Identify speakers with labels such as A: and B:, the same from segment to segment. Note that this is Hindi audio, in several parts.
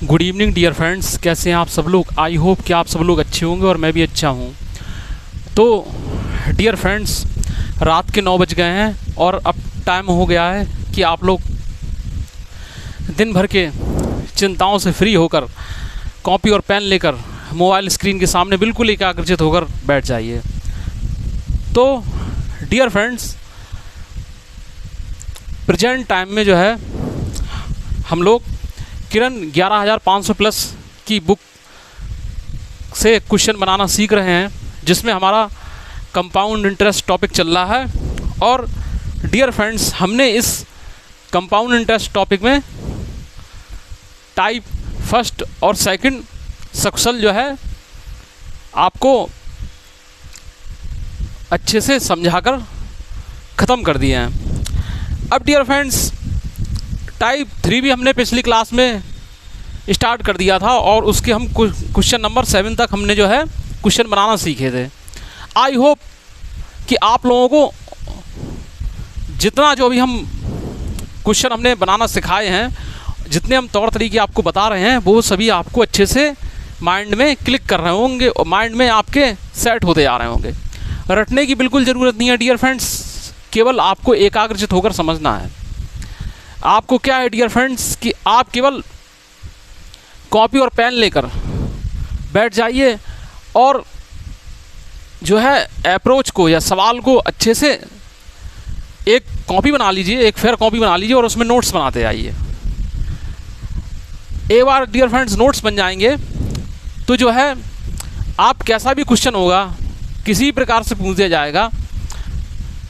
A: गुड इवनिंग डियर फ्रेंड्स, कैसे हैं आप सब लोग। आई होप कि आप सब लोग अच्छे होंगे और मैं भी अच्छा हूं। तो डियर फ्रेंड्स, रात के 9 बज गए हैं और अब टाइम हो गया है कि आप लोग दिन भर के चिंताओं से फ्री होकर कॉपी और पेन लेकर मोबाइल स्क्रीन के सामने बिल्कुल एकाग्रचित होकर बैठ जाइए। तो डियर फ्रेंड्स, प्रेजेंट टाइम में जो है हम लोग किरण 11,500 प्लस की बुक से क्वेश्चन बनाना सीख रहे हैं, जिसमें हमारा कंपाउंड इंटरेस्ट टॉपिक चल रहा है। और डियर फ्रेंड्स, हमने इस कंपाउंड इंटरेस्ट टॉपिक में टाइप फर्स्ट और सेकंड सक्सेल जो है आपको अच्छे से समझाकर ख़त्म कर दिए हैं। अब डियर फ्रेंड्स, टाइप 3 भी हमने पिछली क्लास में स्टार्ट कर दिया था और उसके हम क्वेश्चन नंबर 7 तक हमने जो है क्वेश्चन बनाना सीखे थे। आई होप कि आप लोगों को जितना जो भी हम क्वेश्चन हमने बनाना सिखाए हैं, जितने हम तौर तरीके आपको बता रहे हैं, वो सभी आपको अच्छे से माइंड में क्लिक कर रहे होंगे और माइंड में आपके सेट होते जा रहे होंगे। रटने की बिल्कुल ज़रूरत नहीं है डियर फ्रेंड्स, केवल आपको एकाग्रचित होकर समझना है। आपको क्या है डियर फ्रेंड्स कि आप केवल कॉपी और पेन लेकर बैठ जाइए और जो है अप्रोच को या सवाल को अच्छे से एक कॉपी बना लीजिए, एक फेयर कॉपी बना लीजिए और उसमें नोट्स बनाते जाइए। एक बार डियर फ्रेंड्स नोट्स बन जाएंगे तो जो है आप कैसा भी क्वेश्चन होगा, किसी प्रकार से पूछ दिया जाएगा,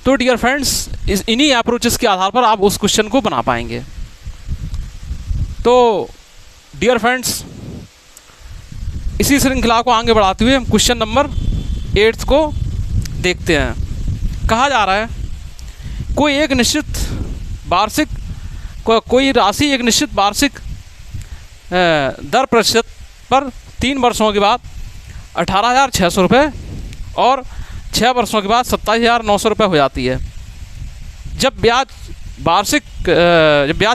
A: तो डियर फ्रेंड्स इन्हीं अप्रोचेस के आधार पर आप उस क्वेश्चन को बना पाएंगे। तो डियर फ्रेंड्स, इसी श्रृंखला को आगे बढ़ाते हुए हम क्वेश्चन नंबर 8 को देखते हैं। कहा जा रहा है कोई एक निश्चित वार्षिक कोई राशि एक निश्चित वार्षिक दर प्रतिशत पर 3 वर्षों के बाद 18,600 रुपये और 6 वर्षों के बाद 27,900 रुपये हो जाती है। जब ब्याज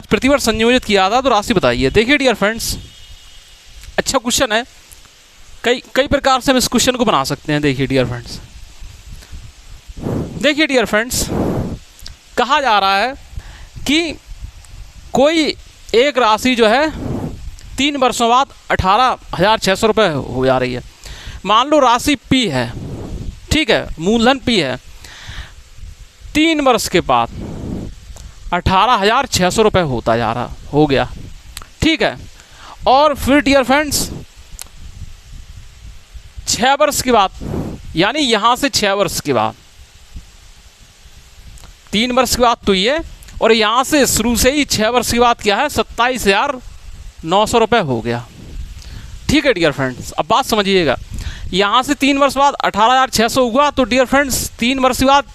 A: प्रतिवर्ष संयोजित किया था तो राशि बताइए। देखिए डियर फ्रेंड्स, अच्छा क्वेश्चन है। कई प्रकार से हम इस क्वेश्चन को बना सकते हैं। देखिए डियर फ्रेंड्स, कहा जा रहा है कि कोई एक राशि जो है 3 वर्षों बाद 18,600 रुपये हो जा रही है। मान लो राशि P है, ठीक है, मूलधन P है। 3 वर्ष के बाद 18,600 रुपये हो गया, ठीक है। और फिर डियर फ्रेंड्स 6 वर्ष के बाद, यानी यहाँ से 6 वर्ष के बाद, 3 वर्ष के बाद तो ये, और यहाँ से शुरू से ही 6 वर्ष के बाद क्या है, 27,900 रुपये हो गया, ठीक है डियर फ्रेंड्स। अब बात समझिएगा, यहाँ से 3 वर्ष बाद 18,600 हुआ तो डियर फ्रेंड्स 3 वर्ष के बाद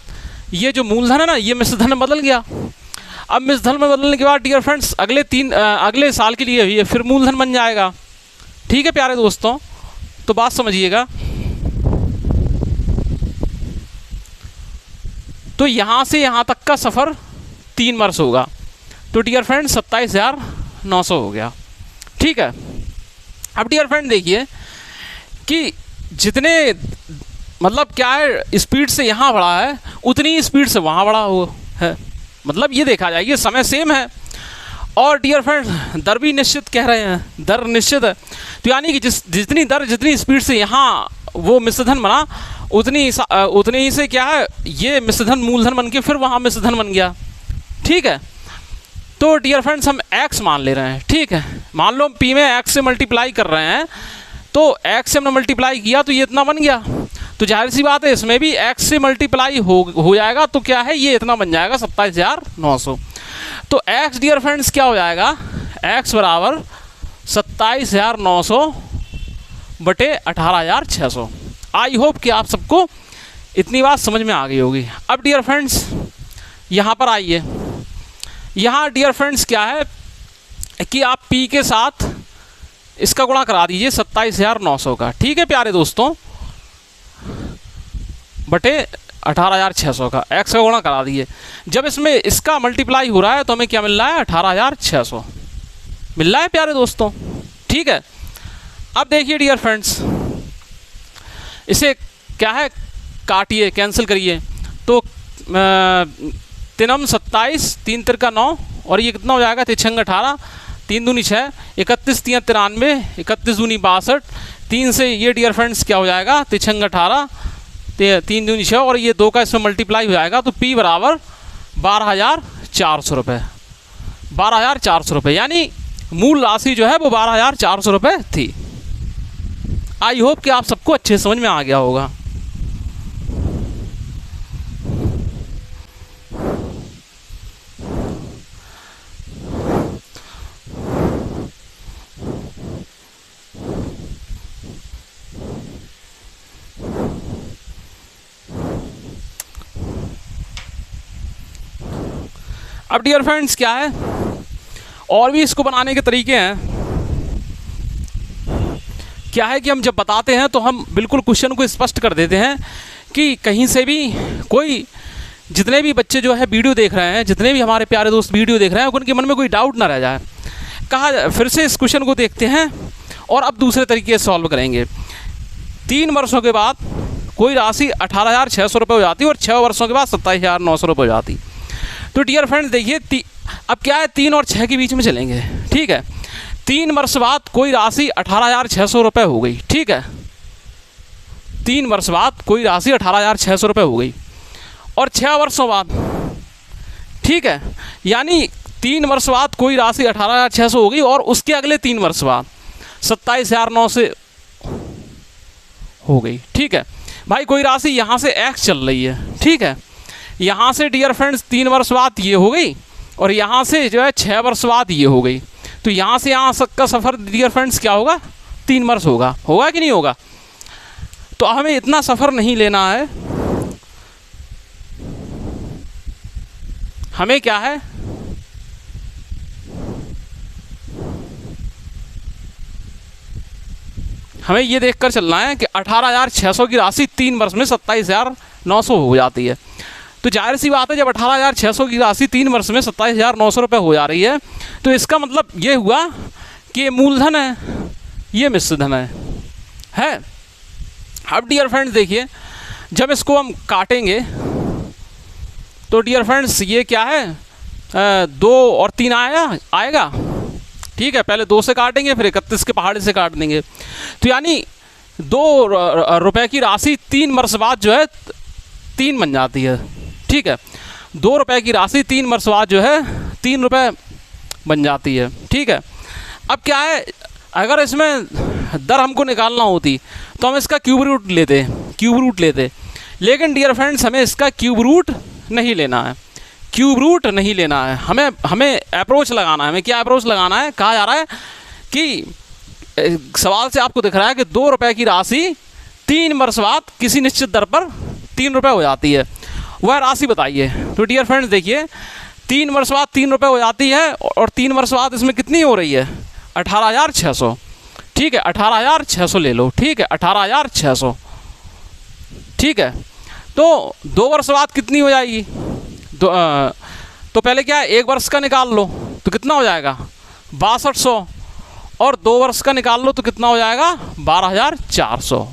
A: ये जो मूलधन है ना, ये मिश्रधन में बदल गया। अब मिश्रधन में बदलने के बाद डियर फ्रेंड्स अगले साल के लिए ये फिर मूलधन बन जाएगा, ठीक है प्यारे दोस्तों। तो बात समझिएगा, तो यहाँ से यहाँ तक का सफ़र 3 वर्ष होगा, तो डियर फ्रेंड्स 27,900 हो गया, ठीक है। अब डियर फ्रेंड देखिए कि जितने मतलब क्या है, स्पीड से यहाँ बढ़ा है उतनी स्पीड से वहाँ बढ़ा हुआ है, मतलब ये देखा जाए ये समय सेम है। और डियर फ्रेंड्स दर भी निश्चित कह रहे हैं, दर निश्चित है, तो यानी कि जितनी स्पीड से यहाँ वो मिश्रधन बना, उतनी ही से क्या है, ये मिश्रधन मूलधन बन के फिर वहाँ मिश्रधन बन गया, ठीक है। तो डियर फ्रेंड्स हम x मान ले रहे हैं, ठीक है। मान लो हम P में x से मल्टीप्लाई कर रहे हैं, तो x से हमने मल्टीप्लाई किया तो ये इतना बन गया, तो जाहिर सी बात है इसमें भी x से मल्टीप्लाई हो जाएगा, तो क्या है, ये इतना बन जाएगा 27,900। तो x डियर फ्रेंड्स क्या हो जाएगा, x बराबर 27,900 बटे 18,600। आई होप कि आप सबको इतनी बात समझ में आ गई होगी। अब डियर फ्रेंड्स यहाँ पर आइए, यहाँ डियर फ्रेंड्स क्या है कि आप P के साथ इसका गुणा करा दीजिए 27,900 का, ठीक है प्यारे दोस्तों, बटे 18,600 का x का गुणा करा दीजिए। जब इसमें इसका मल्टीप्लाई हो रहा है तो हमें क्या मिल रहा है, 18,600 मिल रहा है प्यारे दोस्तों, ठीक। ठीक है। अब देखिए डियर फ्रेंड्स, इसे क्या है, काटिए, कैंसिल करिए, तो तिनम 27, 3 तिरका 9, और ये कितना हो जाएगा, 3 18, 3 दूनी 6, 31 3 93, 31 दूनी 62, 3 से ये डियर फ्रेंड्स क्या हो जाएगा, 3 18, 3 दूनी 6, और ये 2 का इसमें मल्टीप्लाई हो जाएगा, तो P बराबर 12,400 रुपये, 12,400 रुपये, यानी मूल राशि जो है वो 12,400 रुपये थी। आई होप कि आप सबको अच्छे समझ में आ गया होगा। अब डियर फ्रेंड्स क्या है, और भी इसको बनाने के तरीके हैं। क्या है कि हम जब बताते हैं तो हम बिल्कुल क्वेश्चन को स्पष्ट कर देते हैं कि कहीं से भी कोई, जितने भी बच्चे जो है वीडियो देख रहे हैं, जितने भी हमारे प्यारे दोस्त वीडियो देख रहे हैं, उनके मन में कोई डाउट ना रह जाए। कहा फिर से इस क्वेश्चन को देखते हैं और अब दूसरे तरीके से सॉल्व करेंगे। 3 वर्षों के बाद कोई राशि 18,600 रुपये हो जाती है और 6 वर्षों के बाद 27,900 रुपये हो जाती। तो डियर फ्रेंड्स देखिए, अब क्या है, 3 और 6 के बीच में चलेंगे, ठीक है। 3 वर्ष बाद कोई राशि 18,600 रुपये हो गई, ठीक है। 3 वर्ष बाद कोई राशि 18,600 रुपये हो गई, और 6 वर्षों बाद, ठीक है, यानी 3 वर्ष बाद कोई राशि 18,600 हो गई, और उसके अगले 3 वर्ष बाद 27,900 हो गई, ठीक है। भाई कोई राशि यहाँ से x चल रही है, ठीक है, यहाँ से डियर फ्रेंड्स 3 वर्ष बाद ये हो गई, और यहाँ से जो है 6 वर्ष बाद ये हो गई। तो यहाँ से यहाँ तक का सफ़र डियर फ्रेंड्स क्या होगा, 3 वर्ष होगा, होगा कि नहीं होगा। तो हमें इतना सफ़र नहीं लेना है, हमें क्या है, हमें ये देखकर चलना है कि 18,600 की राशि 3 वर्ष में 27,900 हो जाती है। तो जाहिर सी बात है, जब 18,600 की राशि 3 वर्ष में 27,900 रुपये हो जा रही है, तो इसका मतलब ये हुआ कि ये मूलधन है, ये मिश्रधन है। अब डियर फ्रेंड्स देखिए, जब इसको हम काटेंगे तो डियर फ्रेंड्स ये क्या है, 2 और 3 आएगा, ठीक है। पहले 2 से काटेंगे, फिर 31 के पहाड़े से काट देंगे, तो यानी 2 रुपये की राशि 3 वर्ष बाद जो है 3 बन जाती है, ठीक है। 2 रुपये की राशि 3 वर्ष बाद जो है 3 रुपये बन जाती है, ठीक है। अब क्या है, अगर इसमें दर हमको निकालना होती तो हम इसका क्यूब रूट लेते, लेकिन डियर फ्रेंड्स हमें इसका क्यूब रूट नहीं लेना है, क्यूब रूट नहीं लेना है, हमें अप्रोच लगाना है। हमें क्या अप्रोच लगाना है, कहा जा रहा है कि सवाल से आपको दिख रहा है कि 2 रुपये की राशि 3 वर्ष बाद किसी निश्चित दर पर 3 रुपये हो जाती है, वह राशि बताइए। तो डियर फ्रेंड्स देखिए, 3 वर्ष बाद 3 रुपये हो जाती है, और 3 वर्ष बाद इसमें कितनी हो रही है, 18,600, ठीक है। 18,600 ले लो, ठीक है, 18,600, ठीक है। तो 2 वर्ष बाद कितनी हो जाएगी, तो पहले क्या है, 1 वर्ष का निकाल लो तो कितना हो जाएगा, 6200, और 2 वर्ष का निकाल लो तो कितना हो जाएगा, 12,400।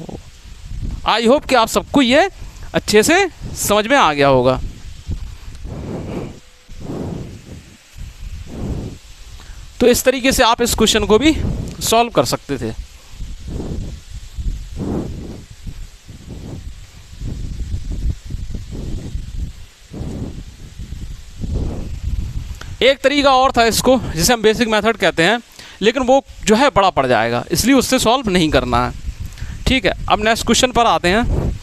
A: आई होप कि आप सबको ये अच्छे से समझ में आ गया होगा। तो इस तरीके से आप इस क्वेश्चन को भी सॉल्व कर सकते थे। एक तरीका और था इसको, जिसे हम बेसिक मेथड कहते हैं, लेकिन वो जो है बड़ा पड़ जाएगा, इसलिए उससे सॉल्व नहीं करना है, ठीक है। अब नेक्स्ट क्वेश्चन पर आते हैं।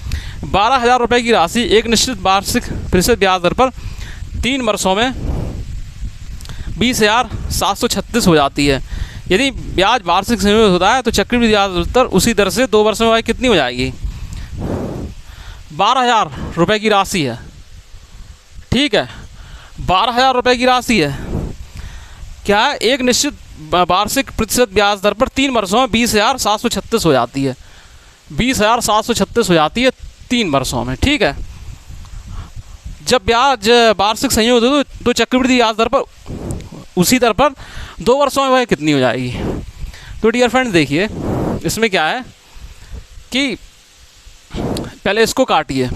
A: 12,000 रुपये की राशि एक निश्चित वार्षिक प्रतिशत ब्याज दर पर 3 वर्षों में 20,736 हो जाती है। यदि ब्याज वार्षिक संयोजित होता है तो चक्रवृद्धि ब्याज दर उसी दर से 2 वर्षों में कितनी हो जाएगी। 12,000 रुपये की राशि है, ठीक है, 12,000 रुपये की राशि है, क्या है, एक निश्चित वार्षिक प्रतिशत ब्याज दर पर 3 वर्षों में 20,736 हो जाती है, 20,736 हो जाती है 3 वर्षों में, ठीक है। जब ब्याज वार्षिक संयोजित हो तो चक्रवृद्धि ब्याज दर पर उसी दर पर 2 वर्षों में वह कितनी हो जाएगी। तो डियर फ्रेंड्स देखिए इसमें क्या है कि पहले इसको काटिए,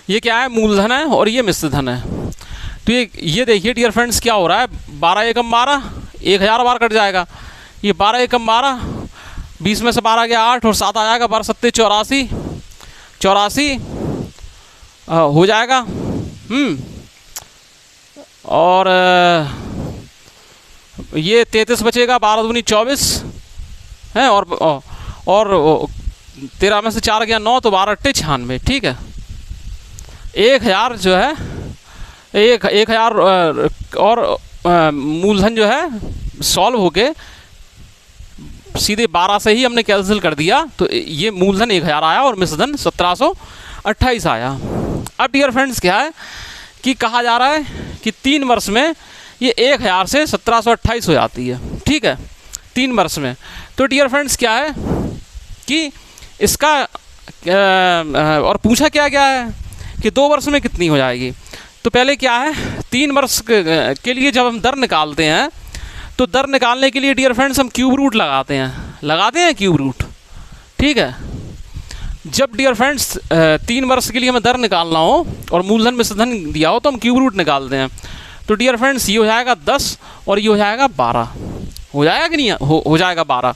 A: ये क्या है मूलधन है और ये मिश्रधन है। तो ये देखिए डियर फ्रेंड्स क्या हो रहा है, 12 एकम 12, 1000 बार कट जाएगा। ये 12 एकम 12, 20 में से 12 गया 8 और 7 आ जाएगा, 12 सत्ते 84, 84 हो जाएगा। और ये 33 बचेगा, 12 दूनी 24 है, और 13 में से 4 गया 9, तो 12 अट्ठे 96। ठीक है, 1000 जो है 1000 और मूलधन जो है सॉल्व होके सीधे 12 से ही हमने कैंसिल कर दिया, तो ये मूलधन 1000 आया और मिश्रधन 1728 आया। अब डियर फ्रेंड्स क्या है कि कहा जा रहा है कि 3 वर्ष में ये 1000 से 1728 हो जाती है। ठीक है, 3 वर्ष में। तो डियर फ्रेंड्स क्या है कि इसका और पूछा क्या गया है कि 2 वर्ष में कितनी हो जाएगी। तो पहले क्या है, 3 वर्ष के लिए जब हम दर निकालते हैं तो दर निकालने के लिए डियर फ्रेंड्स हम क्यूब रूट लगाते हैं क्यूब रूट। ठीक है, जब डियर फ्रेंड्स 3 वर्ष के लिए हमें दर निकालना हो और मूलधन मिश्रधन दिया हो तो हम क्यूब रूट निकालते हैं। तो डियर फ्रेंड्स ये हो जाएगा 10 और ये हो जाएगा 12, हो जाएगा कि नहीं, हो जाएगा 12।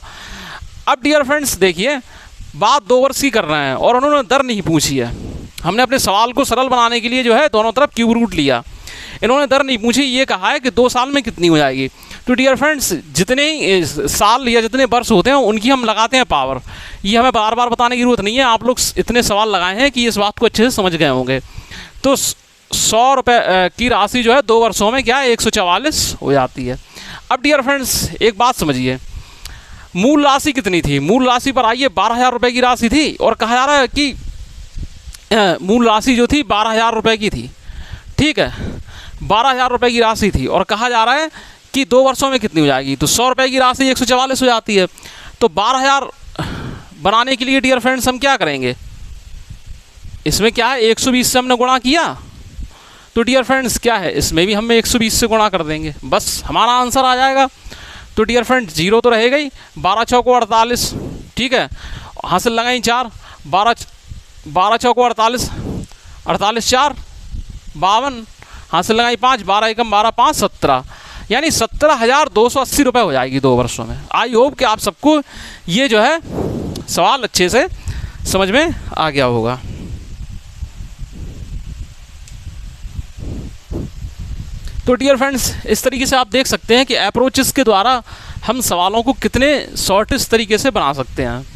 A: अब डियर फ्रेंड्स देखिए बात 2 वर्ष की कर रहे हैं और उन्होंने दर नहीं पूछी है। हमने अपने सवाल को सरल बनाने के लिए जो है दोनों तरफ क्यूब रूट लिया, इन्होंने दर नहीं पूछी, ये कहा है कि 2 साल में कितनी हो जाएगी। तो डियर फ्रेंड्स जितने ही साल या जितने वर्ष होते हैं उनकी हम लगाते हैं पावर, ये हमें बार बार बताने की जरूरत नहीं है, आप लोग इतने सवाल लगाए हैं कि इस बात को अच्छे से समझ गए होंगे। तो 100 रुपये की राशि जो है 2 वर्षों में क्या है 144 हो जाती है। अब डियर फ्रेंड्स एक बात समझिए, मूल राशि कितनी थी, मूल राशि पर आइए 12,000 रुपये की राशि थी और कहा जा रहा है कि मूल राशि जो थी 12,000 रुपये की थी। ठीक है, 12,000 रुपये की राशि थी और कहा जा रहा है कि 2 वर्षों में कितनी हो जाएगी। तो 100 रुपये की राशि 144 हो जाती है। तो 12,000 बनाने के लिए डियर फ्रेंड्स हम क्या करेंगे, इसमें क्या है 120 से हमने गुणा किया, तो डियर फ्रेंड्स क्या है इसमें भी हमें 120 से गुणा कर देंगे, बस हमारा आंसर आ जाएगा। तो डियर फ्रेंड्स 0 तो रहेगा ही, 12 चौको 48। ठीक है, हासिल लगाई 4, 12 चौको 48, 48 4 52, हासिल लगाई 5, 12 एकम 12 5 17, यानी 17,280 रुपये हो जाएगी 2 वर्षों में। आई होप कि आप सबको ये जो है सवाल अच्छे से समझ में आ गया होगा। तो डियर फ्रेंड्स इस तरीके से आप देख सकते हैं कि अप्रोचेस के द्वारा हम सवालों को कितने शॉर्टेस्ट तरीके से बना सकते हैं।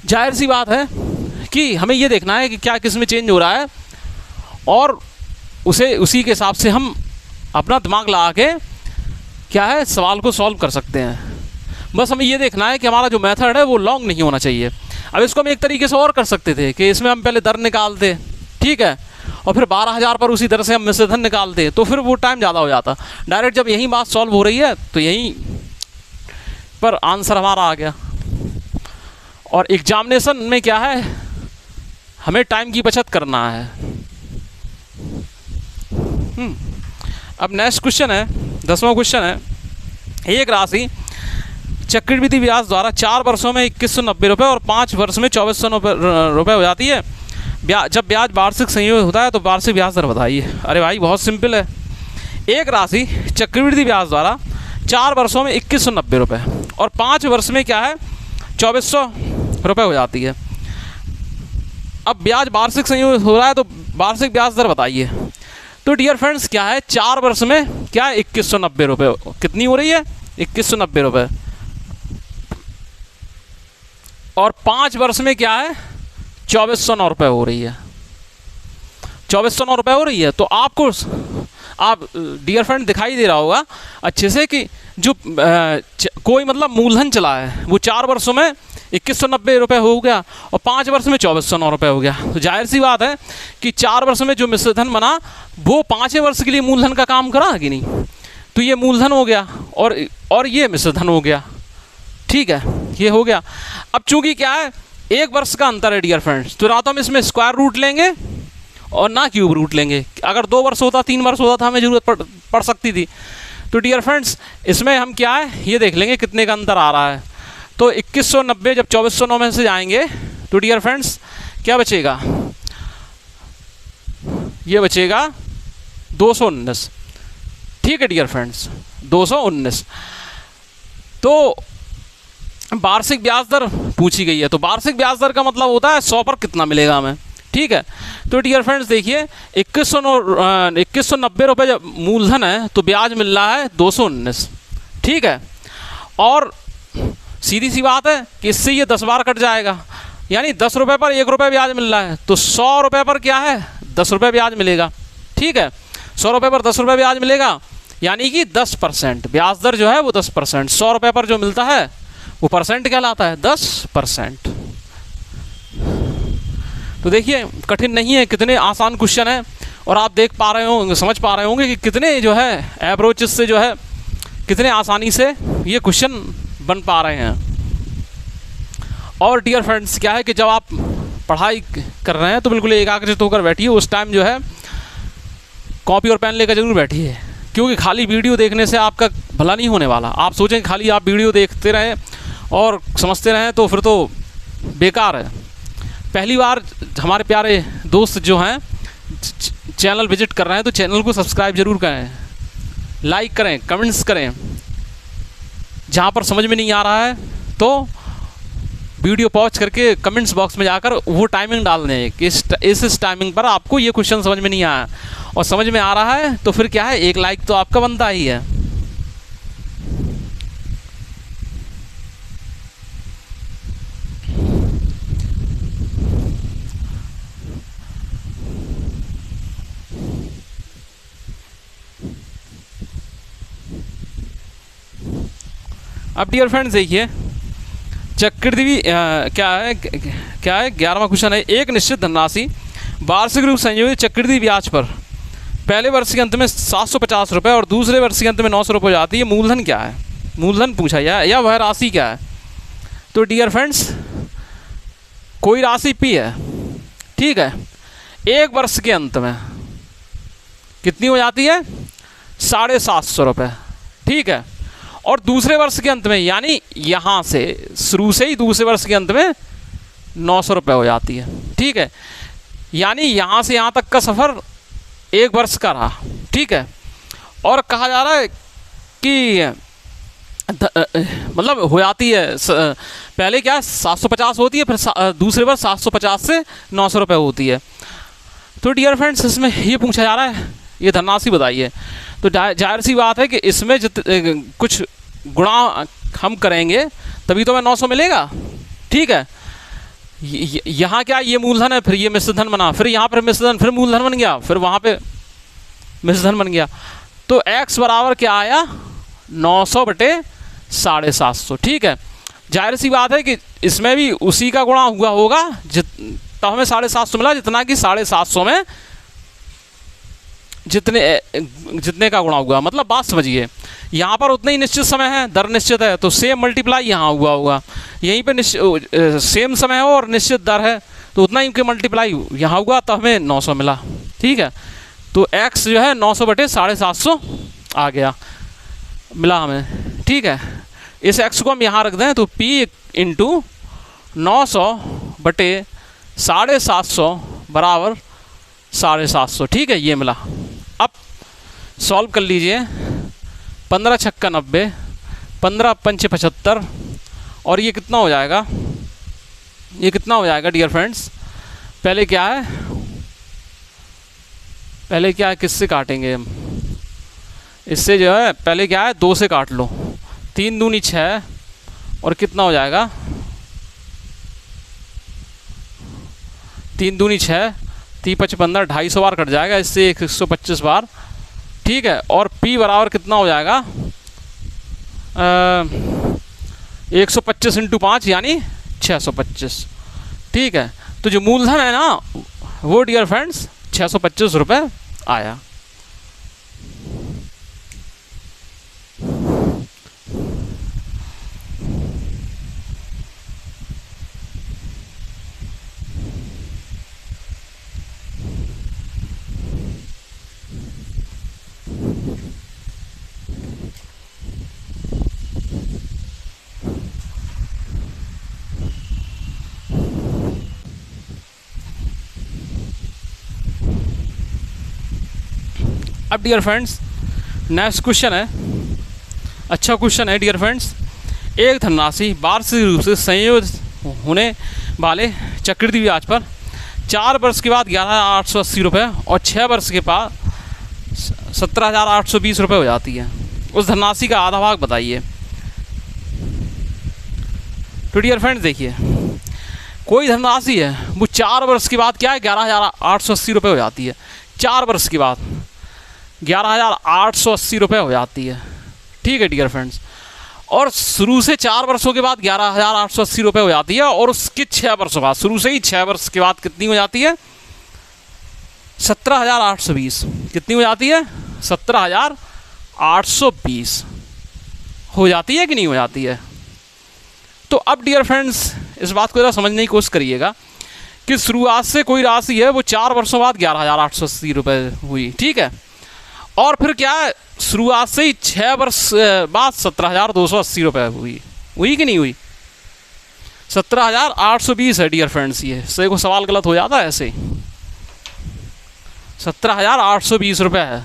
A: जाहिर सी बात है कि हमें ये देखना है कि क्या किस में चेंज हो रहा है और उसी के हिसाब से हम अपना दिमाग लगा के क्या है सवाल को सॉल्व कर सकते हैं। बस हमें ये देखना है कि हमारा जो मेथड है वो लॉन्ग नहीं होना चाहिए। अब इसको हम एक तरीके से और कर सकते थे कि इसमें हम पहले दर निकालते, ठीक है, और फिर 12,000 पर उसी दर से हम मिश्रधन निकालते, तो फिर वो टाइम ज़्यादा हो जाता। डायरेक्ट जब यही बात सॉल्व हो रही है तो यहीं पर आंसर हमारा आ गया। और एग्जामिनेशन में क्या है, हमें टाइम की बचत करना है। अब नेक्स्ट क्वेश्चन है, 10वां क्वेश्चन है, एक राशि चक्रवृद्धि ब्याज द्वारा 4 वर्षों में 2190 रुपये और 5 वर्ष में 2400 रुपये हो जाती है। जब ब्याज वार्षिक संयोग होता है तो वार्षिक ब्याज दर बताइए। अरे भाई बहुत सिंपल है, एक राशि चक्रवृद्धि ब्याज द्वारा 4 वर्षों में 2190 रुपये और 5 वर्ष में क्या है 2400 रुपये हो जाती है। अब ब्याज वार्षिक संयोग हो रहा है तो वार्षिक ब्याज दर बताइए। तो डियर फ्रेंड्स क्या है 4 वर्ष में क्या है 2190 रुपये, कितनी हो रही है 2190 रुपये, और 5 वर्ष में क्या है 2409 रुपये हो रही है, 2409 रुपये हो रही है। तो आपको आप डियर फ्रेंड दिखाई दे रहा होगा अच्छे से कि जो कोई मतलब मूलधन चला है वो 4 वर्षों में 2190 रुपये हो गया और 5 वर्ष में 2409 रुपये हो गया। तो जाहिर सी बात है कि 4 वर्ष में जो मिश्रधन बना वो 5 वर्ष के लिए मूलधन का काम करा कि नहीं। तो ये मूलधन हो गया और ये मिश्रधन हो गया, ठीक है, ये हो गया। अब चूंकि क्या है 1 वर्ष का अंतर है डियर फ्रेंड्स, तो ना तो हम इसमें स्क्वायर रूट लेंगे और ना क्यूब रूट लेंगे। अगर 2 वर्ष होता 3 वर्ष होता था हमें ज़रूरत पड़ सकती थी। तो डियर फ्रेंड्स इसमें हम क्या है ये देख लेंगे कितने का अंतर आ रहा है। तो 2190 जब 2409 में से जाएंगे तो डियर फ्रेंड्स क्या बचेगा, ये बचेगा 219। ठीक है डियर फ्रेंड्स, 219। तो वार्षिक ब्याज दर पूछी गई है, तो वार्षिक ब्याज दर का मतलब होता है 100 पर कितना मिलेगा हमें। ठीक है, तो डियर फ्रेंड्स देखिए 2190 रुपये जब मूलधन है तो ब्याज मिल रहा है 219। ठीक है, और सीधी सी बात है कि इससे ये 10 बार कट जाएगा, यानी 10 रुपये पर 1 रुपये ब्याज मिल रहा है, तो 100 रुपये पर क्या है 10 रुपये ब्याज मिलेगा। ठीक है, 100 रुपये पर 10 रुपये ब्याज मिलेगा, यानी कि 10% ब्याज दर जो है वो 10%। 100 रुपये पर जो मिलता है वो परसेंट कहलाता है 10%। तो देखिए कठिन नहीं है, कितने आसान क्वेश्चन है, और आप देख पा रहे होंगे, समझ पा रहे होंगे कि कितने जो है अप्रोचेस से जो है कितने आसानी से ये क्वेश्चन बन पा रहे हैं। और डियर फ्रेंड्स क्या है कि जब आप पढ़ाई कर रहे हैं तो बिल्कुल एकाग्रचित होकर बैठिए, उस टाइम जो है कॉपी और पेन लेकर जरूर बैठिए, क्योंकि खाली वीडियो देखने से आपका भला नहीं होने वाला। आप सोचें खाली आप वीडियो देखते रहें और समझते रहें तो फिर तो बेकार है। पहली बार हमारे प्यारे दोस्त जो हैं चैनल विजिट कर रहे हैं तो चैनल को सब्सक्राइब जरूर करें, लाइक करें, कमेंट्स करें। जहाँ पर समझ में नहीं आ रहा है तो वीडियो पॉज करके कमेंट्स बॉक्स में जाकर वो टाइमिंग डाल दें कि इस टाइमिंग पर आपको ये क्वेश्चन समझ में नहीं आया, और समझ में आ रहा है तो फिर क्या है एक लाइक तो आपका बनता ही है। अब डियर फ्रेंड्स देखिए चक्रवृद्धि क्या है 11वां क्वेश्चन है। एक निश्चित धनराशि वार्षिक रूप संयोजित चक्रवृद्धि ब्याज पर पहले वर्ष के अंत में 750 रुपये और दूसरे वर्ष के अंत में 900 रुपये हो जाती है। मूलधन क्या है, मूलधन पूछा या वह राशि क्या है। तो डियर फ्रेंड्स कोई राशि पी है, ठीक है, एक वर्ष के अंत में कितनी हो जाती है 750 रुपये। ठीक है, और दूसरे वर्ष के अंत में यानी यहाँ से शुरू से ही दूसरे वर्ष के अंत में 900 रुपये हो जाती है। ठीक है, यानी यहाँ से यहाँ तक का सफ़र एक वर्ष का रहा। ठीक है, और कहा जा रहा है कि मतलब हो जाती है पहले क्या 750 होती है, फिर दूसरे वर्ष 750 से 900 रुपये होती है। तो डियर फ्रेंड्स इसमें ये पूछा जा रहा है ये धनराशि बताइए, तो जाहिर सी बात है कि इसमें कुछ गुणा हम करेंगे तभी तो हमें 900 मिलेगा। ठीक है, यहाँ क्या ये मूलधन है, फिर ये मिश्रधन बना, फिर यहाँ पर मिश्रधन, फिर मूलधन बन गया, फिर वहाँ पे मिश्रधन बन गया। तो x बराबर क्या आया 900 बटे 750। ठीक है, जाहिर सी बात है कि इसमें भी उसी का गुणा हुआ होगा तब हमें 750 मिला जितना कि 750 में जितने का गुणा हुआ। मतलब बात समझिए, यहाँ पर उतना ही निश्चित समय है, दर निश्चित है, तो सेम मल्टीप्लाई यहाँ हुआ होगा। यहीं पे सेम समय हो और निश्चित दर है तो उतना ही मल्टीप्लाई यहाँ हुआ तो हमें 900 मिला। ठीक है, तो x जो है 900 बटे 750 आ गया, मिला हमें। ठीक है, इस x को हम यहाँ रख दें तो p इंटू 900 बटे 750 बराबर 750। ठीक है, ये मिला। अब सॉल्व कर लीजिए, 15 छक्का 90, 15 पंचे 75, और ये कितना हो जाएगा, ये कितना हो जाएगा डियर फ्रेंड्स। पहले क्या है किससे काटेंगे हम, इससे जो है पहले क्या है 2 से काट लो, 3 दूनी 6, और कितना हो जाएगा 3 दूनी 6, 3 5 15, 250 बार कट जाएगा, इससे 125 बार। ठीक है, और P बराबर कितना हो जाएगा 125 इंटू 5 यानी 625। ठीक है, तो जो मूलधन है ना वो डियर फ्रेंड्स 625 रुपये आया। अब डियर फ्रेंड्स नेक्स्ट क्वेश्चन है, अच्छा क्वेश्चन है डियर फ्रेंड्स। एक धनराशि वार्षिक रूप से संयोजित होने वाले चक्रवृद्धि ब्याज पर 4 वर्ष के बाद 11,880 रुपये और 6 वर्ष के बाद 17,820 रुपये हो जाती है। उस धनराशि का आधा भाग बताइए। तो डियर फ्रेंड्स देखिए, कोई धनराशि है वो 4 वर्ष के बाद क्या है 11,880 रुपये हो जाती है। 4 वर्ष के बाद 11,880 रुपये हो जाती है, ठीक है डियर फ्रेंड्स। और शुरू से 4 वर्षों के बाद 11,880 रुपये हो जाती है, और उसके 6 वर्षों बाद, शुरू से ही 6 वर्ष के बाद कितनी हो जाती है 17,820। कितनी हो जाती है 17,820 हो जाती है कि नहीं हो जाती है। तो अब डियर फ्रेंड्स इस बात को ज़रा समझने की कोशिश करिएगा कि शुरुआत से कोई राशि है वो 4 वर्षों बाद 11,880 रुपये हुई, ठीक है। और फिर क्या है शुरुआत से ही 6 वर्ष बाद 17,280 रुपये हुई कि नहीं हुई। 17,820 है डियर फ्रेंड्स। ये से को सवाल गलत हो जाता है ऐसे। 17,820 रुपये है,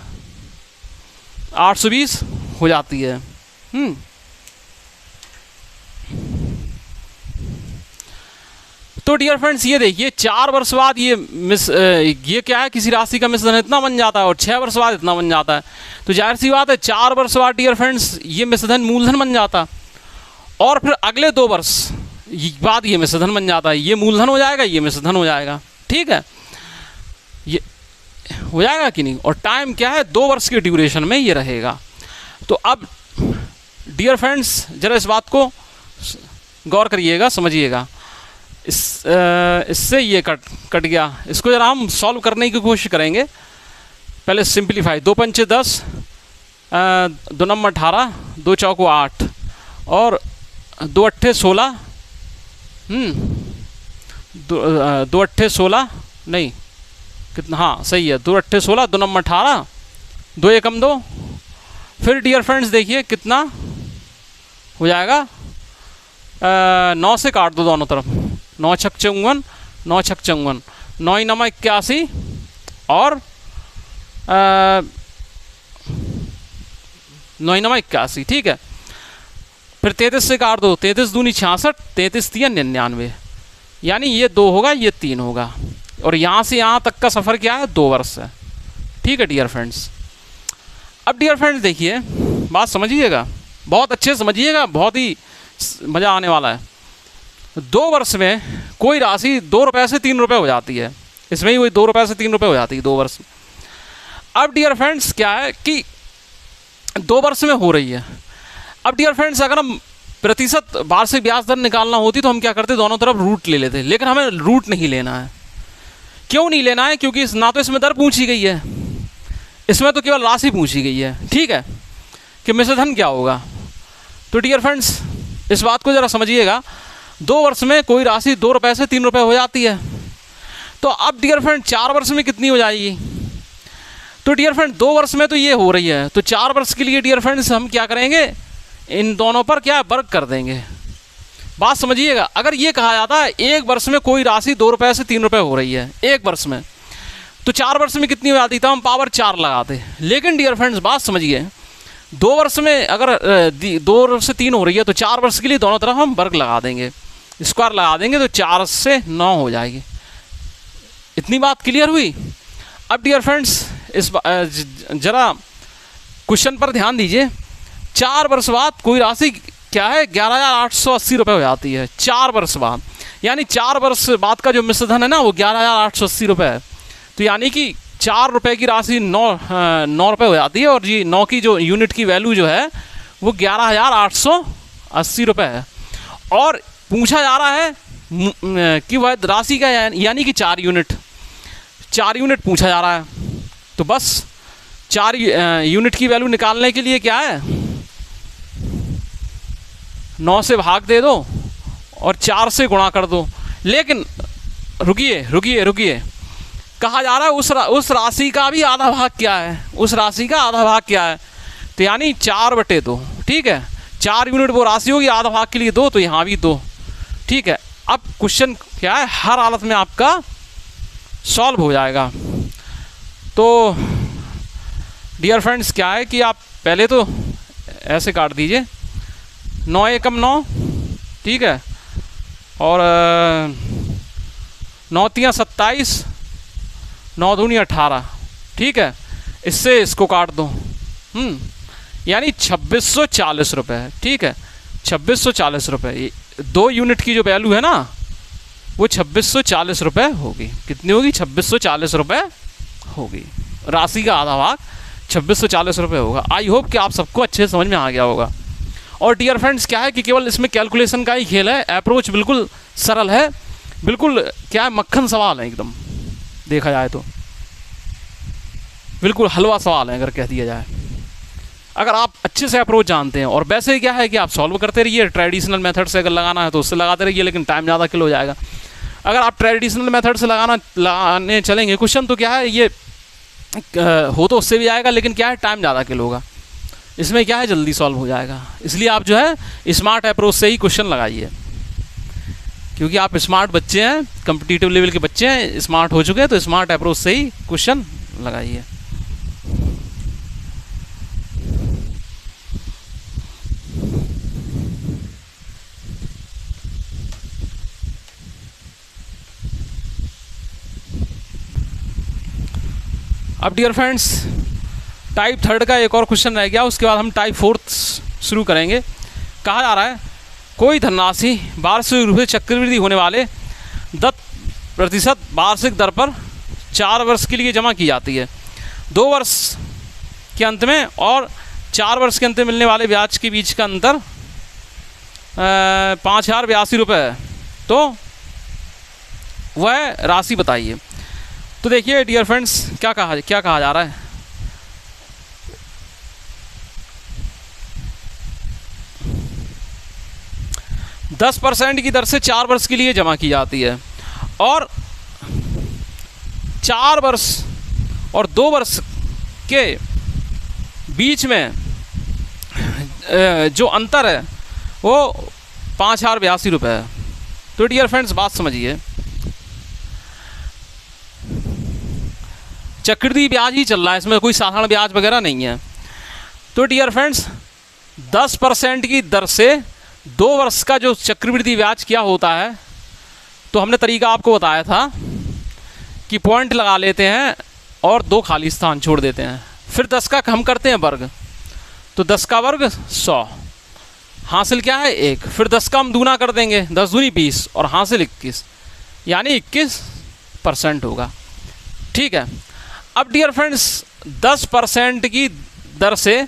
A: 820 हो जाती है। तो डियर फ्रेंड्स ये देखिए 4 वर्ष बाद ये क्या है किसी राशि का मिश्रधन इतना बन जाता है और 6 वर्ष बाद इतना बन जाता है। तो जाहिर सी बात है 4 वर्ष बाद डियर फ्रेंड्स ये मिश्रधन मूलधन बन जाता, और फिर अगले 2 वर्ष बाद ये मिश्रधन बन जाता है। ये मूलधन हो जाएगा, ये मिश्रधन हो जाएगा, ठीक है। ये हो जाएगा कि नहीं। और टाइम क्या है 2 वर्ष के ड्यूरेशन में ये रहेगा। तो अब डियर फ्रेंड्स ज़रा इस बात को गौर करिएगा, समझिएगा। इससे ये कट गया। इसको जरा हम सॉल्व करने की कोशिश करेंगे। पहले सिंप्लीफाई, 2 पंचे 10, 2 नंबर 18, 2 चौको 8 और 2 अट्ठे 16, 2 अट्ठे 16 नहीं कितना, हाँ सही है, 2 अट्ठे 16, 2 नंबर 18, 2 एकम 2। फिर डियर फ्रेंड्स देखिए कितना हो जाएगा, 9 से काट दो दोनों तरफ, 9 छक 54, 9 छक 54, 9 नमा 81 और 9 नमा 81, ठीक है। फिर 33 से काट दो, 33 दूनी 66, 33 तिया 99, यानी ये 2 होगा, ये 3 होगा। और यहाँ से यहाँ तक का सफ़र क्या है 2 वर्ष है, ठीक है डियर फ्रेंड्स। अब डियर फ्रेंड्स देखिए बात समझिएगा, बहुत अच्छे समझिएगा, बहुत ही मज़ा आने वाला है। 2 वर्ष में कोई राशि 2 रुपये से 3 रुपये हो जाती है। इसमें ही वही 2 रुपये से 3 रुपये हो जाती है 2 वर्ष में। अब डियर फ्रेंड्स क्या है कि 2 वर्ष में हो रही है। अब डियर फ्रेंड्स अगर हम प्रतिशत वार्षिक ब्याज दर निकालना होती तो हम क्या करते, दोनों तरफ रूट ले लेते, लेकिन हमें रूट नहीं लेना है। क्यों नहीं लेना है? क्योंकि ना तो इसमें दर पूछी गई है, इसमें तो केवल राशि पूछी गई है, ठीक है, कि मिश्रधन क्या होगा। तो डियर फ्रेंड्स इस बात को ज़रा समझिएगा, 2 वर्ष में कोई राशि 2 रुपये से 3 रुपये हो जाती है। तो अब डियर फ्रेंड 4 वर्ष में कितनी हो जाएगी? तो डियर फ्रेंड 2 वर्ष में तो ये हो रही है, तो 4 वर्ष के लिए डियर फ्रेंड्स हम क्या करेंगे, इन दोनों पर क्या वर्ग कर देंगे। बात समझिएगा, अगर ये कहा जाता है 1 वर्ष में कोई राशि 2 रुपये से 3 रुपये हो रही है 1 वर्ष में, तो 4 वर्ष में कितनी हो जाती, तो हम पावर 4 लगाते। लेकिन डियर फ्रेंड्स बात समझिए, 2 वर्ष में अगर 2 वर्ष से 3 हो रही है तो 4 वर्ष के लिए दोनों तरफ हम वर्ग लगा देंगे, स्क्वायर लगा देंगे, तो 4 से 9 हो जाएगी। इतनी बात क्लियर हुई। अब डियर फ्रेंड्स इस जरा क्वेश्चन पर ध्यान दीजिए। 4 वर्ष बाद कोई राशि क्या है 11,880 रुपये हो जाती है 4 वर्ष बाद, यानी 4 वर्ष बाद का जो मिश्रधन है ना वो 11,880 रुपये है। तो यानी कि 4 रुपये की राशि 9 रुपये हो जाती है, और जी 9 की जो यूनिट की वैल्यू जो है वो 11,880 रुपये है। और पूछा जा रहा है कि वह राशि का यानी कि 4 यूनिट पूछा जा रहा है। तो बस 4 यूनिट की वैल्यू निकालने के लिए क्या है, 9 से भाग दे दो और 4 से गुणा कर दो। लेकिन रुकिए, कहा जा रहा है उस राशि का भी आधा भाग क्या है, उस राशि का आधा भाग क्या है, तो यानी 4/2, ठीक है। 4 यूनिट वो राशि होगी, आधा भाग के लिए 2, तो यहाँ भी 2, ठीक है। अब क्वेश्चन क्या है, हर हालत में आपका सॉल्व हो जाएगा। तो डियर फ्रेंड्स क्या है कि आप पहले तो ऐसे काट दीजिए, 9 एकम 9, ठीक है, और 9 तियाँ 27, 9 दूनी 18, ठीक है, इससे इसको काट दो, यानी 2640 रुपये, ठीक है, 2640 रुपये। 2 यूनिट की जो वैल्यू है ना वो 2640 रुपये होगी। कितनी होगी? 2640 रुपये होगी। राशि का आधा भाग 2640 रुपये होगा। आई होप कि आप सबको अच्छे समझ में आ गया होगा। और डियर फ्रेंड्स क्या है कि केवल इसमें कैलकुलेशन का ही खेल है, अप्रोच बिल्कुल सरल है, बिल्कुल क्या है, मक्खन सवाल है एकदम, देखा जाए तो बिल्कुल हलवा सवाल है अगर कह दिया जाए, अगर आप अच्छे से अप्रोच जानते हैं। और वैसे क्या है कि आप सॉल्व करते रहिए, ट्रेडिशनल मेथड से अगर लगाना है तो उससे लगाते रहिए, लेकिन टाइम ज़्यादा किल हो जाएगा। अगर आप ट्रेडिशनल मेथड से लगाने चलेंगे क्वेश्चन तो क्या है, ये हो तो उससे भी आएगा, लेकिन क्या है, टाइम ज़्यादा किल होगा। इसमें क्या है, जल्दी सॉल्व हो जाएगा। इसलिए आप जो है स्मार्ट अप्रोच से ही क्वेश्चन लगाइए, क्योंकि आप स्मार्ट बच्चे हैं, कम्पिटिटिव लेवल के बच्चे हैं, स्मार्ट हो चुके हैं, तो स्मार्ट अप्रोच से ही क्वेश्चन लगाइए। अब डियर फ्रेंड्स टाइप 3 का एक और क्वेश्चन रह गया, उसके बाद हम टाइप 4 शुरू करेंगे। कहा जा रहा है कोई धनराशि वार्षिक रूप से चक्रवृद्धि होने वाले 10% वार्षिक दर पर 4 वर्ष के लिए जमा की जाती है। 2 वर्ष के अंत में और 4 वर्ष के अंत में मिलने वाले ब्याज के बीच का अंतर 5082 रुपये है, तो वह राशि बताइए। तो देखिए डियर फ्रेंड्स क्या कहा जा रहा है, दस % की दर से 4 वर्ष के लिए जमा की जाती है, और 4 वर्ष और 2 वर्ष के बीच में जो अंतर है वो 5082 रुपये है। तो डियर फ्रेंड्स बात समझिए, चक्रवृद्धि ब्याज ही चल रहा है, इसमें कोई साधारण ब्याज वगैरह नहीं है। तो डियर फ्रेंड्स 10% की दर से 2 वर्ष का जो चक्रवृद्धि ब्याज क्या होता है, तो हमने तरीका आपको बताया था कि पॉइंट लगा लेते हैं और 2 खाली स्थान छोड़ देते हैं, फिर 10 का हम करते हैं वर्ग, तो 10 का वर्ग 100, हासिल क्या है 1, फिर 10 का हम दूना कर देंगे, 10 दूनी 20 और हासिल 21, यानी 21% होगा। ठीक है, अब डियर फ्रेंड्स 10% की दर से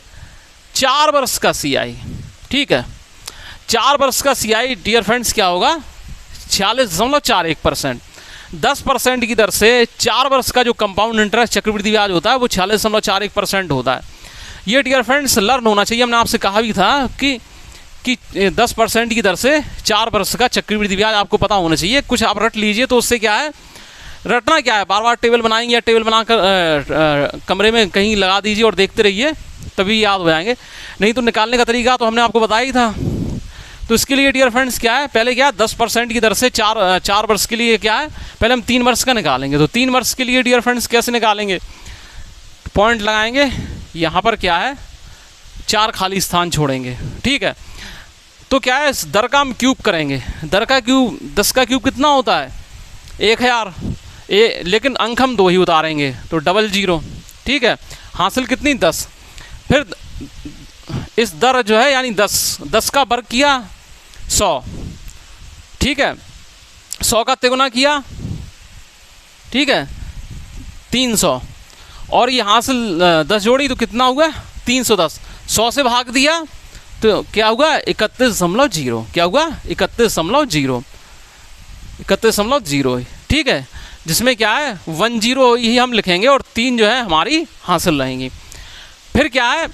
A: 4 वर्ष का CI, ठीक है, 4 वर्ष का CI डियर फ्रेंड्स क्या होगा, 46.41%। 10% की दर से 4 वर्ष का जो कंपाउंड इंटरेस्ट चक्रवृद्धि ब्याज होता है वो 46.41% होता है। ये डियर फ्रेंड्स लर्न होना चाहिए, हमने आपसे कहा भी था कि 10% की दर से 4 वर्ष का चक्रवृद्धि ब्याज आपको पता होना चाहिए। कुछ आप रट लीजिए, तो उससे क्या है, रटना क्या है, बार बार टेबल बनाएंगे या टेबल बनाकर कमरे में कहीं लगा दीजिए और देखते रहिए, तभी याद हो जाएंगे। नहीं तो निकालने का तरीका तो हमने आपको बताया ही था। तो इसके लिए डियर फ्रेंड्स क्या है, पहले क्या है 10% की दर से 4 वर्ष के लिए क्या है, पहले हम 3 वर्ष का निकालेंगे। तो 3 वर्ष के लिए डियर फ्रेंड्स कैसे निकालेंगे, पॉइंट लगाएंगे, यहाँ पर क्या है 4 खाली स्थान छोड़ेंगे, ठीक है। तो क्या है, दर का हम क्यूब करेंगे, दर का क्यूब 10 का क्यूब कितना होता है 1000, लेकिन अंक हम 2 ही उतारेंगे, तो 00, ठीक है, हासिल कितनी 10, फिर इस दर जो है यानी 10 का वर्ग किया 100, ठीक है, 100 का तिगुना किया, ठीक है 300, और ये हासिल 10 जोड़ी तो कितना हुआ 310, 100 से भाग दिया तो क्या हुआ 31.0, क्या हुआ 31.0, ठीक है, जिसमें क्या है 10 ही हम लिखेंगे और 3 जो है हमारी हासिल रहेंगी। फिर क्या है,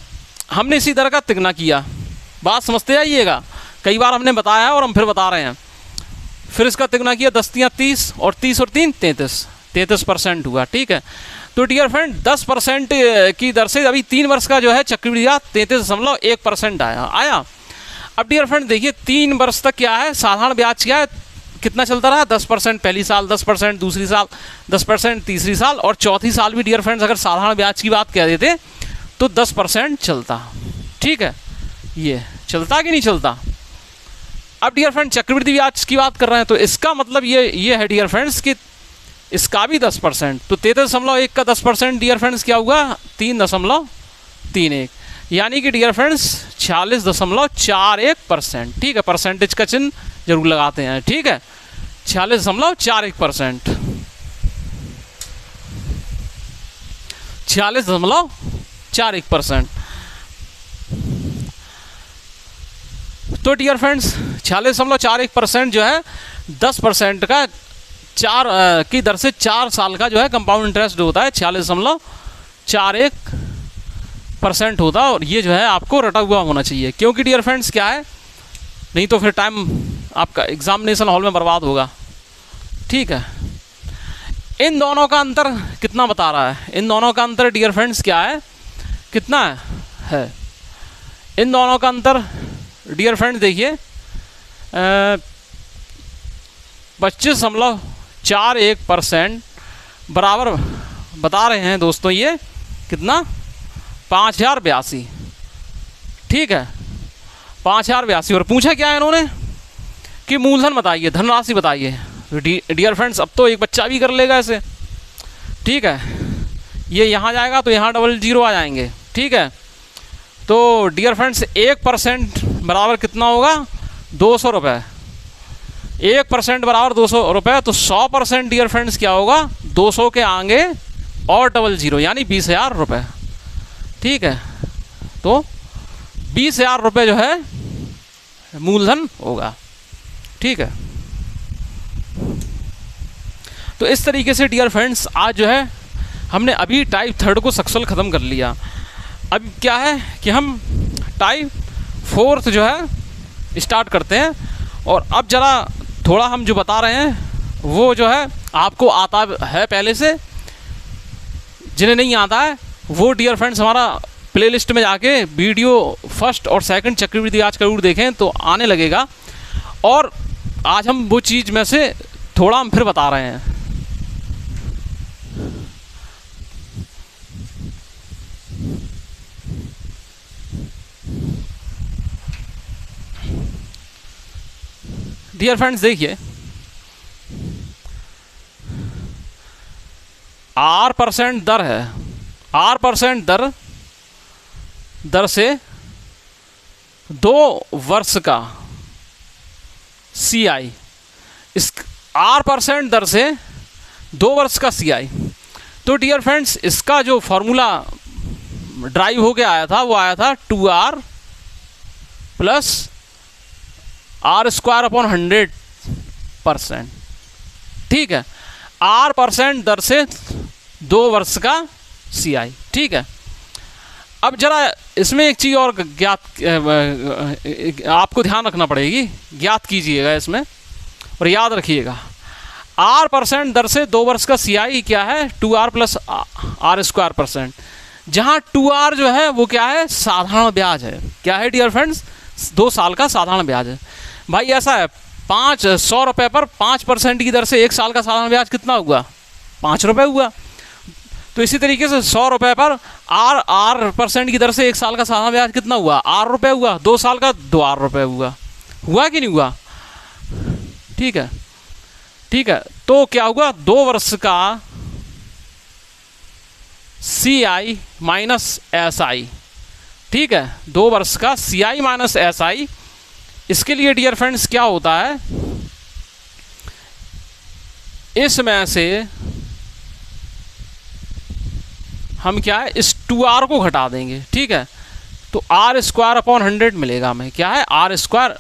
A: हमने इसी दर का तिगना किया, बात समझते जाइएगा, कई बार हमने बताया है और हम फिर बता रहे हैं। फिर इसका तिगना किया, 10 तियाँ 30 और 30 और 3 33% हुआ, ठीक है। तो डियर फ्रेंड 10% की दर से अभी 3 वर्ष का जो है चक्रवृद्धि ब्याज 33.1% आया। अब डियर फ्रेंड देखिए 3 वर्ष तक क्या है, साधारण ब्याज क्या है, कितना चलता रहा 10% पहली साल, 10% दूसरी साल, 10% तीसरी साल, और चौथी साल भी डियर फ्रेंड्स अगर साधारण ब्याज की बात कह देते तो 10% चलता। ठीक है, ये चलता कि नहीं चलता। अब डियर फ्रेंड चक्रवृद्धि ब्याज की बात कर रहे हैं, तो इसका मतलब ये है डियर फ्रेंड्स कि इसका भी 10%, तो 33.1 का 10% डियर फ्रेंड्स क्या हुआ, 3.31, यानी कि डियर फ्रेंड्स 46.41%। ठीक है, परसेंटेज का चिन्ह जरूर लगाते हैं। ठीक है, 46.41%, 46.41%। तो डियर फ्रेंड्स 46.41% जो है 10% का 4 की दर से 4 साल का जो है कंपाउंड इंटरेस्ट होता है, 46.41% होता है। और ये जो है आपको रटा हुआ होना चाहिए, क्योंकि डियर फ्रेंड्स क्या है, नहीं तो फिर टाइम आपका एग्जामिनेशन हॉल में बर्बाद होगा। ठीक है, इन दोनों का अंतर कितना बता रहा है, इन दोनों का अंतर डियर फ्रेंड्स क्या है, कितना है इन दोनों का अंतर डियर फ्रेंड्स देखिए 25.41% बराबर बता रहे हैं दोस्तों, ये कितना 5082। ठीक है, 5082। और पूछा क्या है इन्होंने कि मूलधन बताइए, धनराशि बताइए। डियर फ्रेंड्स अब तो एक बच्चा भी कर लेगा ऐसे। ठीक है, ये यहाँ जाएगा तो यहाँ 00 आ जाएंगे। ठीक है, तो डियर फ्रेंड्स 1% बराबर कितना होगा, 200 रुपये। 1% बराबर 200 रुपये, तो 100% डियर फ्रेंड्स क्या होगा, 200 के आगे और 00 यानी 20,000 रुपये। ठीक है, तो 20,000 रुपये जो है मूलधन होगा। ठीक है, तो इस तरीके से डियर फ्रेंड्स आज जो है हमने अभी टाइप 3 को सक्सेसफुल ख़त्म कर लिया। अब क्या है कि हम टाइप 4 जो है स्टार्ट करते हैं। और अब ज़रा थोड़ा हम जो बता रहे हैं वो जो है आपको आता है पहले से, जिन्हें नहीं आता है वो डियर फ्रेंड्स हमारा प्लेलिस्ट में जाके वीडियो फर्स्ट और सेकंड चक्रवृद्धि ब्याज का जरूर देखें तो आने लगेगा। और आज हम वो चीज़ में से थोड़ा हम फिर बता रहे हैं। डियर फ्रेंड्स देखिए, R% दर है, R% दर से 2 वर्ष का CI, इस R% दर से 2 वर्ष का CI। तो डियर फ्रेंड्स इसका जो फॉर्मूला ड्राइव होके आया था वो आया था 2R प्लस R² / 100%। ठीक है, R% दर से 2 वर्ष का CI। ठीक है, अब जरा इसमें एक चीज़ और ज्ञात आपको ध्यान रखना पड़ेगी, ज्ञात कीजिएगा इसमें और याद रखिएगा। R% दर से 2 वर्ष का CI क्या है, 2R प्लस R²%। जहाँ 2R जो है वो क्या है, साधारण ब्याज है। क्या है डियर फ्रेंड्स, 2 साल का साधारण ब्याज है। भाई ऐसा है, 100 रुपये पर 5% की दर से 1 साल का साधारण ब्याज कितना हुआ, 5 रुपये हुआ। तो इसी तरीके से 100 रुपये पर R% की दर से 1 साल का साधारण ब्याज कितना हुआ, R रुपये हुआ। 2 साल का 2R रुपये हुआ कि नहीं हुआ। ठीक है, ठीक है, तो क्या हुआ, 2 वर्ष का CI माइनस SI। ठीक है, 2 वर्ष का CI माइनस SI। इसके लिए डियर फ्रेंड्स क्या होता है, इसमें से हम क्या है, इस 2R को घटा देंगे। ठीक है, तो R² / 100 मिलेगा हमें। क्या है, R²।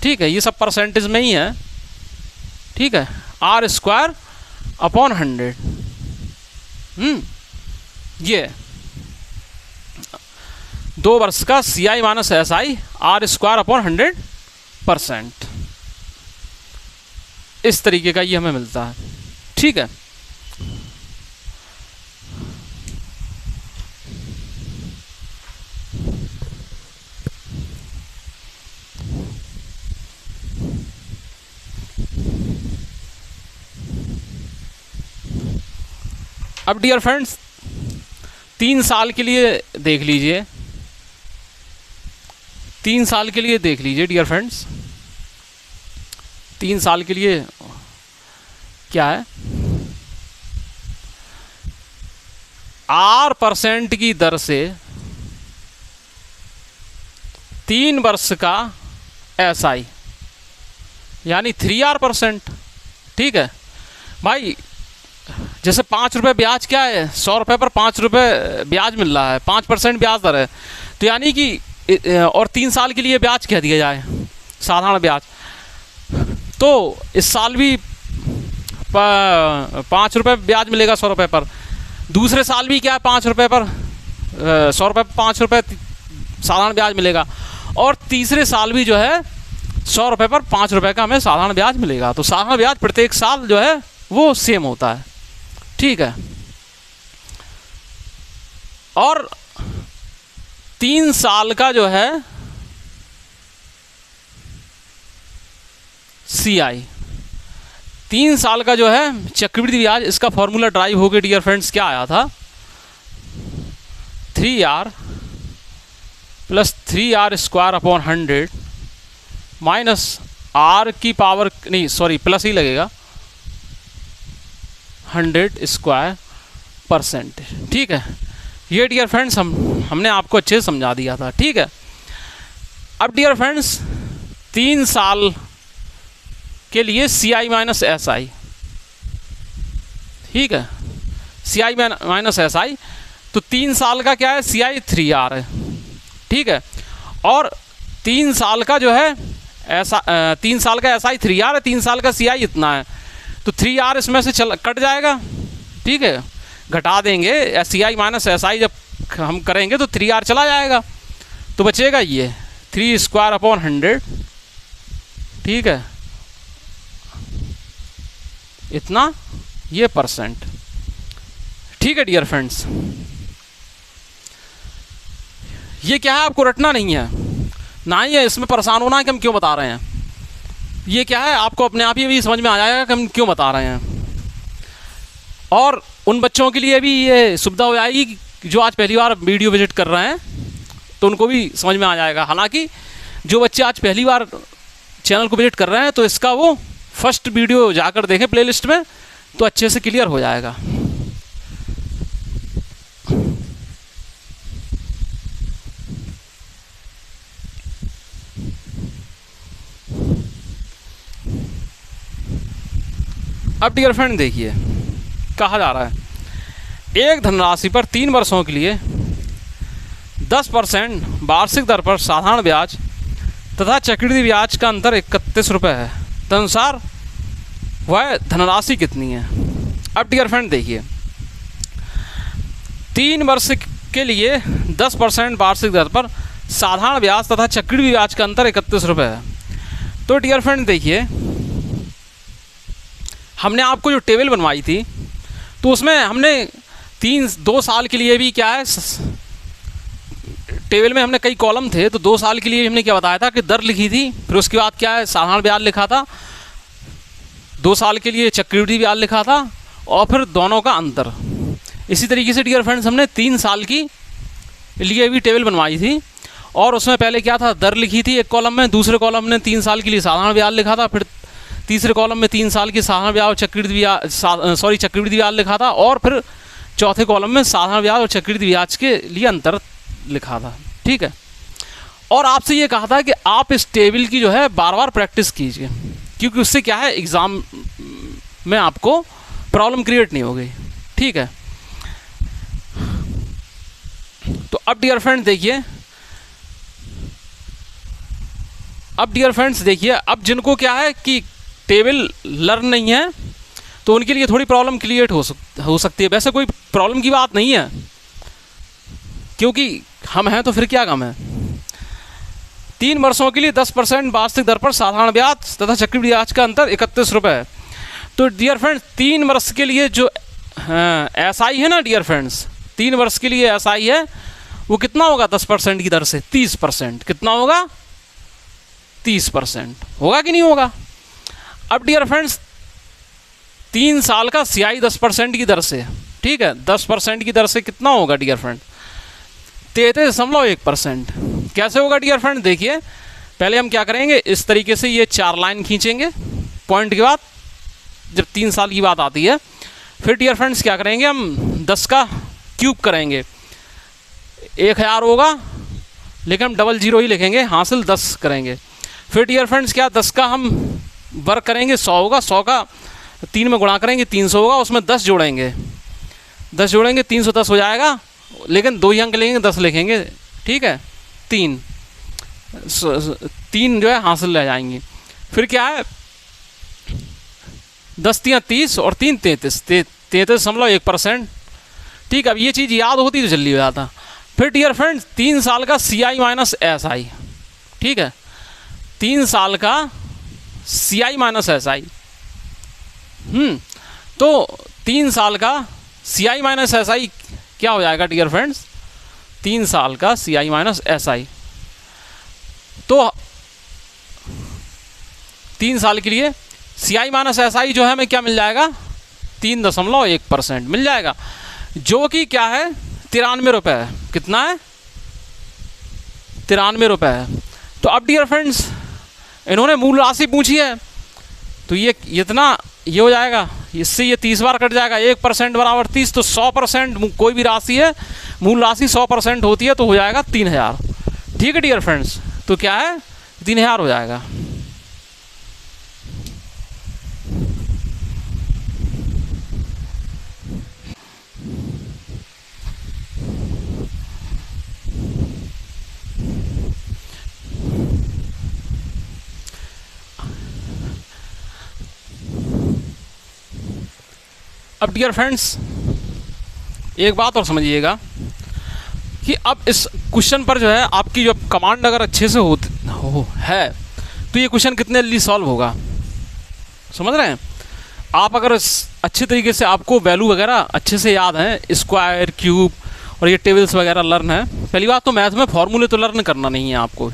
A: ठीक है, ये सब परसेंटेज में ही है। ठीक है, R² / 100। ये 2 वर्ष का CI माइनस SI, R² / 100%। इस तरीके का ये हमें मिलता है। ठीक है, अब डियर फ्रेंड्स 3 साल के लिए देख लीजिए, 3 साल के लिए देख लीजिए डियर फ्रेंड्स। 3 साल के लिए क्या है, R% की दर से 3 वर्ष का SI यानी 3R%। ठीक है भाई, जैसे 5 रुपये ब्याज क्या है, 100 रुपये पर 5 रुपये ब्याज मिल रहा है, 5% ब्याज दर है, तो यानी कि और 3 साल के लिए ब्याज कह दिया जाए साधारण ब्याज, तो इस साल भी 5 रुपये ब्याज मिलेगा 100 रुपये पर, दूसरे साल भी क्या है 5 रुपये पर 100 रुपये पर 5 रुपये साधारण ब्याज मिलेगा, और तीसरे साल भी जो है 100 रुपये पर 5 रुपये का हमें साधारण ब्याज मिलेगा। तो साधारण ब्याज प्रत्येक साल जो है वो सेम होता है। ठीक है, और 3 साल का जो है CI, 3 साल का जो है चक्रवृद्धि ब्याज, इसका फॉर्मूला ड्राइव हो गया डियर फ्रेंड्स, क्या आया था 3R plus 3R² minus R की पावर, नहीं सॉरी प्लस ही लगेगा 100² %। ठीक है, ये डियर फ्रेंड्स हमने आपको अच्छे से समझा दिया था। ठीक है, अब डियर फ्रेंड्स 3 साल के लिए CI माइनस SI, ठीक है, CI माइनस SI, तो 3 साल का क्या है CI 3R है। ठीक है, और 3 साल का जो है 3 साल का SI 3R है, 3 साल का CI इतना है, तो 3R इसमें से कट जाएगा। ठीक है, घटा देंगे CI माइनस SI जब हम करेंगे तो 3R चला जाएगा, तो बचेगा ये 3² 100। ठीक है, इतना ये %। ठीक है डियर फ्रेंड्स, ये क्या है आपको रटना नहीं है, ना ही है इसमें परेशान होना है कि हम क्यों बता रहे हैं, ये क्या है आपको अपने आप ही भी समझ में आ जाएगा कि हम क्यों बता रहे हैं, और उन बच्चों के लिए भी ये सुविधा हो जाएगी कि जो आज पहली बार वीडियो विजिट कर रहे हैं तो उनको भी समझ में आ जाएगा। हालांकि जो बच्चे आज पहली बार चैनल को विजिट कर रहे हैं तो इसका वो फर्स्ट वीडियो जाकर देखें प्लेलिस्ट में, तो अच्छे से क्लियर हो जाएगा। अब डियर फ्रेंड देखिए, कहा जा रहा है एक धनराशि पर 3 वर्षों के लिए 10% वार्षिक दर पर साधारण ब्याज तथा चक्रवृद्धि ब्याज का अंतर 31 रुपये है, तदनुसार वह धनराशि कितनी है। अब डियर फ्रेंड देखिए, 3 वर्ष के लिए 10% वार्षिक दर पर साधारण ब्याज तथा चक्रवृद्धि ब्याज का अंतर 31 रुपये है। तो डियर फ्रेंड देखिए, हमने आपको जो टेबल बनवाई थी तो उसमें हमने 2 साल के लिए भी क्या है, टेबल में हमने कई कॉलम थे, तो 2 साल के लिए हमने क्या बताया था कि दर लिखी थी, फिर उसके बाद क्या है साधारण ब्याज लिखा था, 2 साल के लिए चक्रवृद्धि ब्याज लिखा था, और फिर दोनों का अंतर। इसी तरीके से डियर फ्रेंड्स हमने 3 साल की लिए भी टेबल बनवाई थी, और उसमें पहले क्या था दर लिखी थी एक कॉलम में, दूसरे कॉलम में 3 साल के लिए साधारण ब्याज लिखा था, फिर तीसरे कॉलम में 3 साल की साधारण ब्याज और चक्रवृद्धि ब्याज लिखा था, और फिर चौथे कॉलम में साधारण ब्याज और चक्रवृद्धि ब्याज के लिए अंतर लिखा था। ठीक है, और आपसे ये कहा था कि आप इस टेबल की जो है बार बार प्रैक्टिस कीजिए, क्योंकि उससे क्या है एग्ज़ाम में आपको प्रॉब्लम क्रिएट नहीं हो गई। ठीक है, तो अब डियर फ्रेंड्स देखिए, अब जिनको क्या है कि टेबल लर्न नहीं है तो उनके लिए थोड़ी प्रॉब्लम क्रिएट हो सकती है। वैसे कोई प्रॉब्लम की बात नहीं है, क्योंकि हम हैं तो फिर क्या कम है। 3 वर्षों के लिए 10% वार्षिक दर पर साधारण ब्याज तथा चक्रवृद्धि ब्याज का अंतर 31 रुपये है। तो डियर फ्रेंड्स 3 वर्ष के लिए जो SI है ना डियर फ्रेंड्स, 3 वर्ष के लिए SI है वो कितना होगा 10% की दर से 30%, कितना होगा 30% होगा कि नहीं होगा। अब डियर फ्रेंड्स 3 साल का CI 10% की दर से, ठीक है, 10% की दर से कितना होगा डियर फ्रेंड? 33.1%। कैसे होगा डियर फ्रेंड? देखिए पहले हम क्या करेंगे, इस तरीके से ये 4 लाइन खींचेंगे पॉइंट के बाद, जब 3 साल की बात आती है। फिर डियर फ्रेंड्स क्या करेंगे, हम 10 का क्यूब करेंगे, 1000 होगा, लेकिन हम डबल जीरो ही लिखेंगे, हासिल 10 करेंगे। फिर डियर फ्रेंड्स क्या, 10 का हम वर्ग करेंगे, 100 होगा, 100 का 3 में गुणा करेंगे, 300 होगा, उसमें 10 जोड़ेंगे, 10 जोड़ेंगे 310 हो जाएगा, लेकिन 2 ही अंक लेंगे, 10 लिखेंगे, ठीक है, 3 जो है हासिल रह जाएंगी। फिर क्या है, 10 3 30 और 3 33.1%। ठीक है, अब ये चीज़ याद होती तो जल्दी हो जाता। फिर डियर फ्रेंड्स 3 साल का CI माइनस SI, ठीक है, 3 साल का CI माइनस SI। तो 3 साल का CI माइनस SI क्या हो जाएगा डियर फ्रेंड्स? 3 साल का CI माइनस SI, तो 3 साल के लिए CI माइनस SI जो है हमें क्या मिल जाएगा? 3.1% मिल जाएगा, जो कि क्या है 93 रुपये है। कितना है? 93 रुपये है। तो अब डियर फ्रेंड्स इन्होंने मूल राशि पूछी है, तो ये इतना ये हो जाएगा, इससे ये 30 बार कट जाएगा, 1% बराबर 30, तो 100% कोई भी राशि है, मूल राशि 100% होती है, तो हो जाएगा 3000। ठीक है डियर फ्रेंड्स, तो क्या है 3000 हो जाएगा। अब डियर फ्रेंड्स एक बात और समझिएगा कि अब इस क्वेश्चन पर जो है आपकी जो कमांड अगर अच्छे से है तो ये क्वेश्चन कितने जल्दी सॉल्व होगा, समझ रहे हैं आप? अगर अच्छे तरीके से आपको वैल्यू वगैरह अच्छे से याद हैं, स्क्वायर क्यूब और ये टेबल्स वगैरह लर्न है। पहली बात तो मैथ में फॉर्मूले तो लर्न करना नहीं है आपको,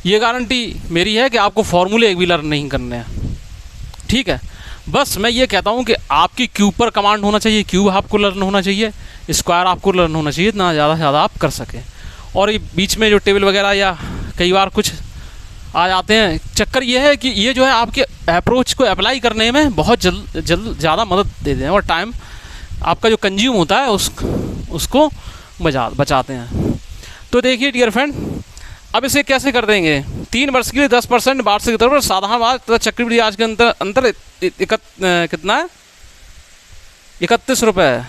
A: ये गारंटी मेरी है कि आपको फॉर्मूले एक भी लर्न नहीं करने हैं। ठीक है, बस मैं ये कहता हूँ कि आपकी क्यूब पर कमांड होना चाहिए, क्यूब आपको लर्न होना चाहिए, स्क्वायर आपको लर्न होना चाहिए, इतना ज़्यादा से ज़्यादा आप कर सकें। और ये बीच में जो टेबल वगैरह या कई बार कुछ आ जाते हैं, चक्कर ये है कि ये जो है आपके अप्रोच को अप्लाई करने में बहुत ज़्यादा मदद देते हैं और टाइम आपका जो कंज्यूम होता है उसको बचाते हैं। तो देखिए डियर फ्रेंड, अब इसे कैसे कर देंगे? 3 वर्ष के लिए 10% वार्षिक दर पर साधारण ब्याज तथा चक्रवृद्धि ब्याज के अंतर कितना है? 31 रुपये है।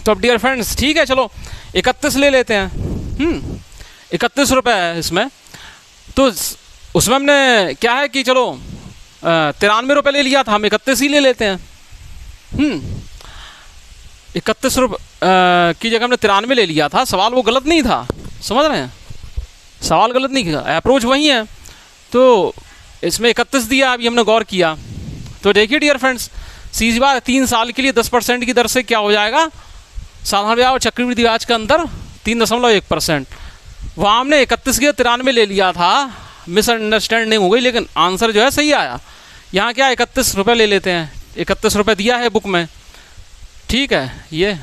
A: तो अब डियर फ्रेंड्स ठीक है, चलो 31 ले लेते हैं। 31 रुपये है इसमें, तो उसमें हमने क्या है कि चलो 93 रुपये ले लिया था, हम 31 ही ले लेते हैं। 31 रुपये की जगह हमने 93 ले लिया था, सवाल वो गलत नहीं था, समझ रहे हैं? सवाल गलत नहीं किया, अप्रोच वही है, तो इसमें 31 दिया। अभी हमने गौर किया तो देखिए डियर फ्रेंड्स, सीधी बात, 3 साल के लिए 10% की दर से क्या हो जाएगा? साधारण ब्याज और चक्रवृद्धि ब्याज का अंतर 3.1%। वहाँ हमने 31 के 93 ले लिया था, मिसअंडरस्टैंडिंग हो गई, लेकिन आंसर जो है सही आया। यहाँ क्या 31 रुपये ले लेते हैं, 31 रुपये दिया है बुक में। ठीक है, ये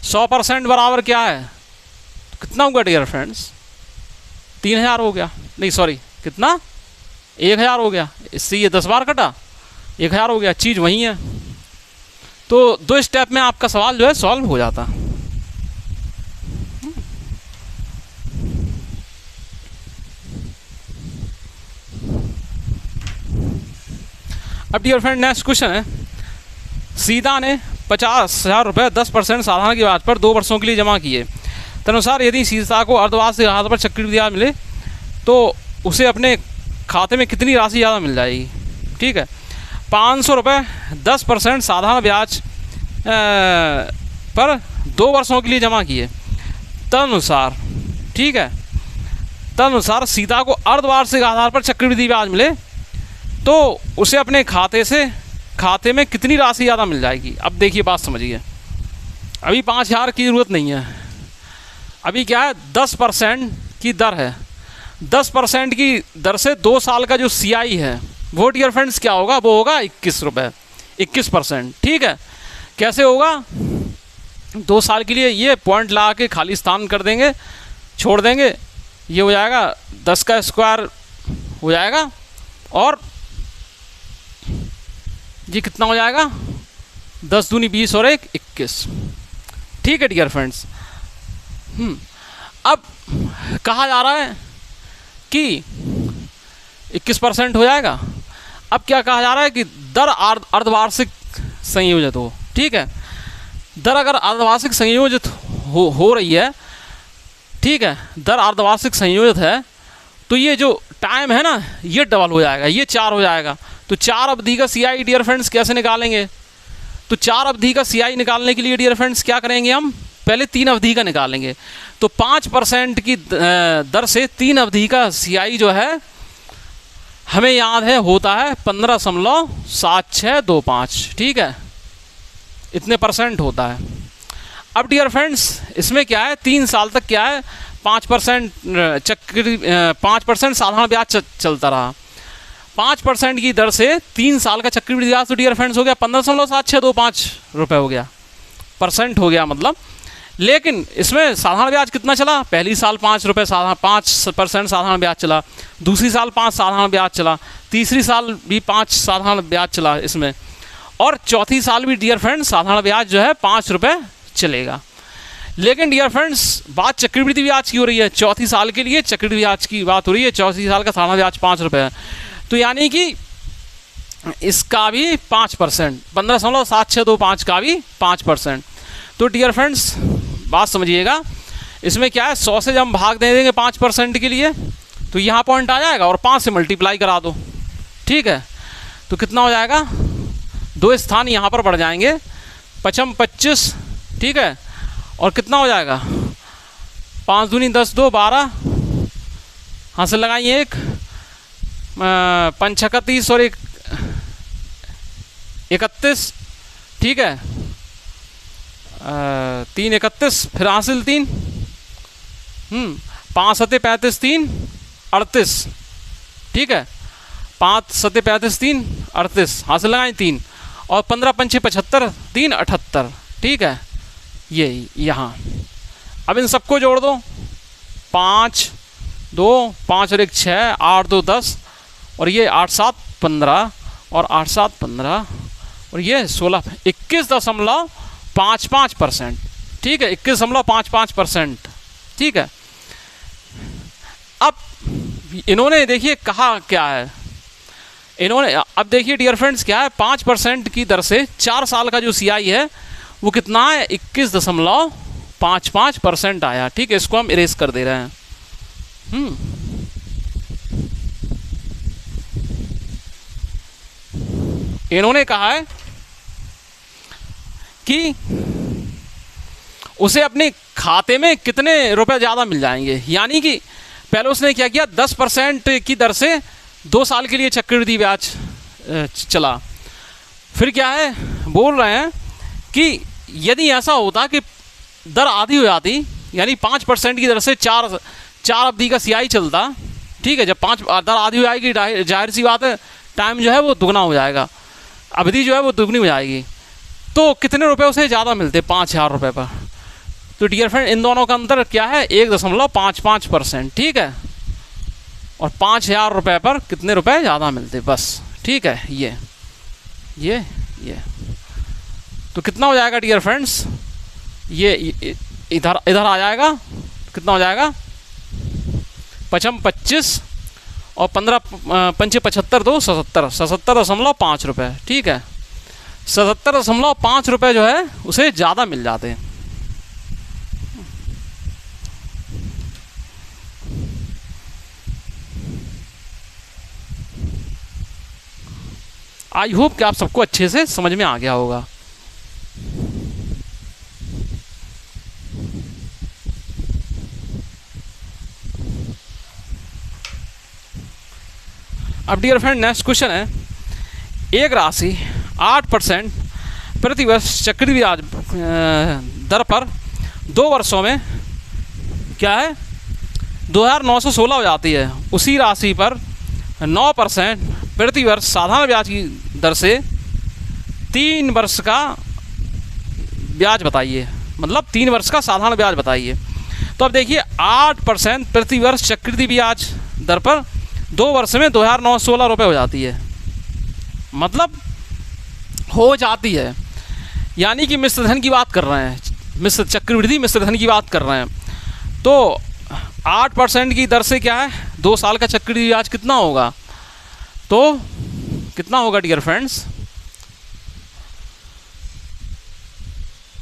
A: 100% बराबर क्या है? कितना होगा डियर फ्रेंड्स? 3000 हो गया, नहीं सॉरी कितना, 1000 हो गया। इससे ये 10 बार कटा, 1000 हो गया, चीज़ वही है। तो 2 स्टेप में आपका सवाल जो है सॉल्व हो जाता। अब डियर फ्रेंड नेक्स्ट क्वेश्चन है, सीता ने 50,000 रुपये 10% साधारण की ब्याज पर 2 वर्षों के लिए जमा किए। तदनुसार यदि सीता को अर्धवार्षिक आधार पर चक्रवृद्धि ब्याज मिले तो उसे अपने खाते में कितनी राशि ज़्यादा मिल जाएगी? ठीक है, 500 रुपये 10% साधारण ब्याज पर 2 वर्षों के लिए जमा किए। तदनुसार, ठीक है, तदनुसार सीता को अर्धवार्षिक आधार पर चक्रवृद्धि ब्याज मिले तो उसे अपने खाते में कितनी राशि ज़्यादा मिल जाएगी? अब देखिए बात समझिए, अभी 5000 की ज़रूरत नहीं है, अभी क्या है 10% की दर है। 10% की दर से 2 साल का जो CI है, वो डियर फ्रेंड्स क्या होगा, वो होगा 21 रुपये, 21%। ठीक है, कैसे होगा, 2 साल के लिए ये पॉइंट ला के खाली स्थान कर देंगे, छोड़ देंगे, ये हो जाएगा 10 का स्क्वायर हो जाएगा, और ये कितना हो जाएगा, 10 दूनी 20 और 1 21। ठीक है डियर फ्रेंड्स। अब कहा जा रहा है कि 21% हो जाएगा। अब क्या कहा जा रहा है कि दर अर्धवार्षिक संयोजित हो। ठीक है, दर अगर अर्धवार्षिक संयोजित हो रही है, ठीक है, दर अर्धवार्षिक संयोजित है, तो ये जो टाइम है ना, ये डबल हो जाएगा, ये 4 हो जाएगा। तो 4 अवधि का CI डियर फ्रेंड्स कैसे निकालेंगे, तो 4 अवधि का CI निकालने के लिए डियर फ्रेंड्स क्या करेंगे, हम पहले 3 अवधि का निकालेंगे। तो 5% की दर से 3 अवधि का CI जो है हमें याद है होता है 15.7625। ठीक है, इतने परसेंट होता है। अब डियर फ्रेंड्स इसमें क्या है, 3 साल तक क्या है, 5% 5% साधारण ब्याज चलता रहा। 5% की दर से 3 साल का चक्रवृद्धि ब्याज तो डियर फ्रेंड्स हो गया 15.7625 रुपये हो गया, परसेंट हो गया मतलब। लेकिन इसमें साधारण ब्याज कितना चला, पहली साल 5 रुपये 5% साधारण ब्याज चला, दूसरी साल 5 साधारण ब्याज चला, तीसरी साल भी 5 साधारण ब्याज चला इसमें, और चौथी साल भी डियर फ्रेंड्स साधारण ब्याज जो है 5 रुपये चलेगा। लेकिन डियर फ्रेंड्स बात चक्रवृद्धि ब्याज की हो रही है, चौथी साल के लिए चक्रवृद्धि ब्याज की बात हो रही है, चौथी साल का साधारण ब्याज 5 रुपये है। तो यानी कि इसका भी 5%, 15.7625 का भी 5%। तो डियर फ्रेंड्स बात समझिएगा, इसमें क्या है, 100 से जब हम भाग दे देंगे 5% के लिए, तो यहाँ पॉइंट आ जाएगा और 5 से मल्टीप्लाई करा दो। ठीक है, तो कितना हो जाएगा, 2 स्थान यहाँ पर बढ़ जाएंगे, 5 25। ठीक है, और कितना हो जाएगा, 5 दूनी 10 2 12, हाँ से लगाइए 1, 5 6 30 और 1 31। ठीक है, 3 31, फिर हासिल 3, 5 7 35 3 38। ठीक है, 5 7 35 3 38, हासिल लगाएं 3, और 15 5 75 3 78। ठीक है, ये यहाँ अब इन सबको जोड़ दो, 5 2 5 और 1 6 8 2 10, और ये 8 7 15 और 8 7 15, और ये 16 21.55%। ठीक है, 21.55%। ठीक है, अब इन्होंने देखिए कहा क्या है, इन्होंने अब देखिए डियर फ्रेंड्स क्या है, 5% की दर से 4 साल का जो CI है वो कितना है, 21.55% आया। ठीक है, इसको हम इरेज कर दे रहे हैं। इन्होंने कहा है कि उसे अपने खाते में कितने रुपए ज़्यादा मिल जाएंगे। यानी कि पहले उसने क्या किया, 10% की दर से 2 साल के लिए चक्रवृद्धि ब्याज चला। फिर क्या है, बोल रहे हैं कि यदि ऐसा होता कि दर आधी हो जाती, यानी 5% की दर से 4 अवधि का CI चलता। ठीक है, जब 5 दर आधी हो जाएगी, जाहिर सी बात है टाइम जो है वो दुगना हो जाएगा, अवधि जो है वो दुगनी हो जाएगी, तो कितने रुपए उसे ज़्यादा मिलते, 5000 रुपये पर। तो डियर फ्रेंड इन दोनों का अंतर क्या है, 1.55%। ठीक है, और 5000 रुपये पर कितने रुपए ज़्यादा मिलते बस। ठीक है, ये तो कितना हो जाएगा डियर फ्रेंड्स, ये इधर आ जाएगा, कितना हो जाएगा, 5 25 और 15 5 75 2 77.5 रुपये। ठीक है, 77.5 रुपये जो है उसे ज़्यादा मिल जाते हैं। आई होप कि आप सबको अच्छे से समझ में आ गया होगा। अब डियर फ्रेंड नेक्स्ट क्वेश्चन है, एक राशि 8% प्रति वर्ष चक्रवृद्धि ब्याज दर पर 2 वर्षों में क्या है 2916 हो जाती है। उसी राशि पर 9% प्रति वर्ष साधारण ब्याज की दर से 3 वर्ष का ब्याज बताइए, मतलब 3 वर्ष का साधारण ब्याज बताइए। तो अब देखिए 8% प्रति वर्ष चक्रवृद्धि ब्याज दर पर 2 वर्ष में 2,916 रुपये हो जाती है, मतलब हो जाती है, यानी कि मिश्र धन की बात कर रहे हैं, चक्रवृद्धि मिश्र धन की बात कर रहे हैं। तो 8% की दर से क्या है 2 साल का चक्रवृद्धि ब्याज कितना होगा, तो कितना होगा डियर फ्रेंड्स,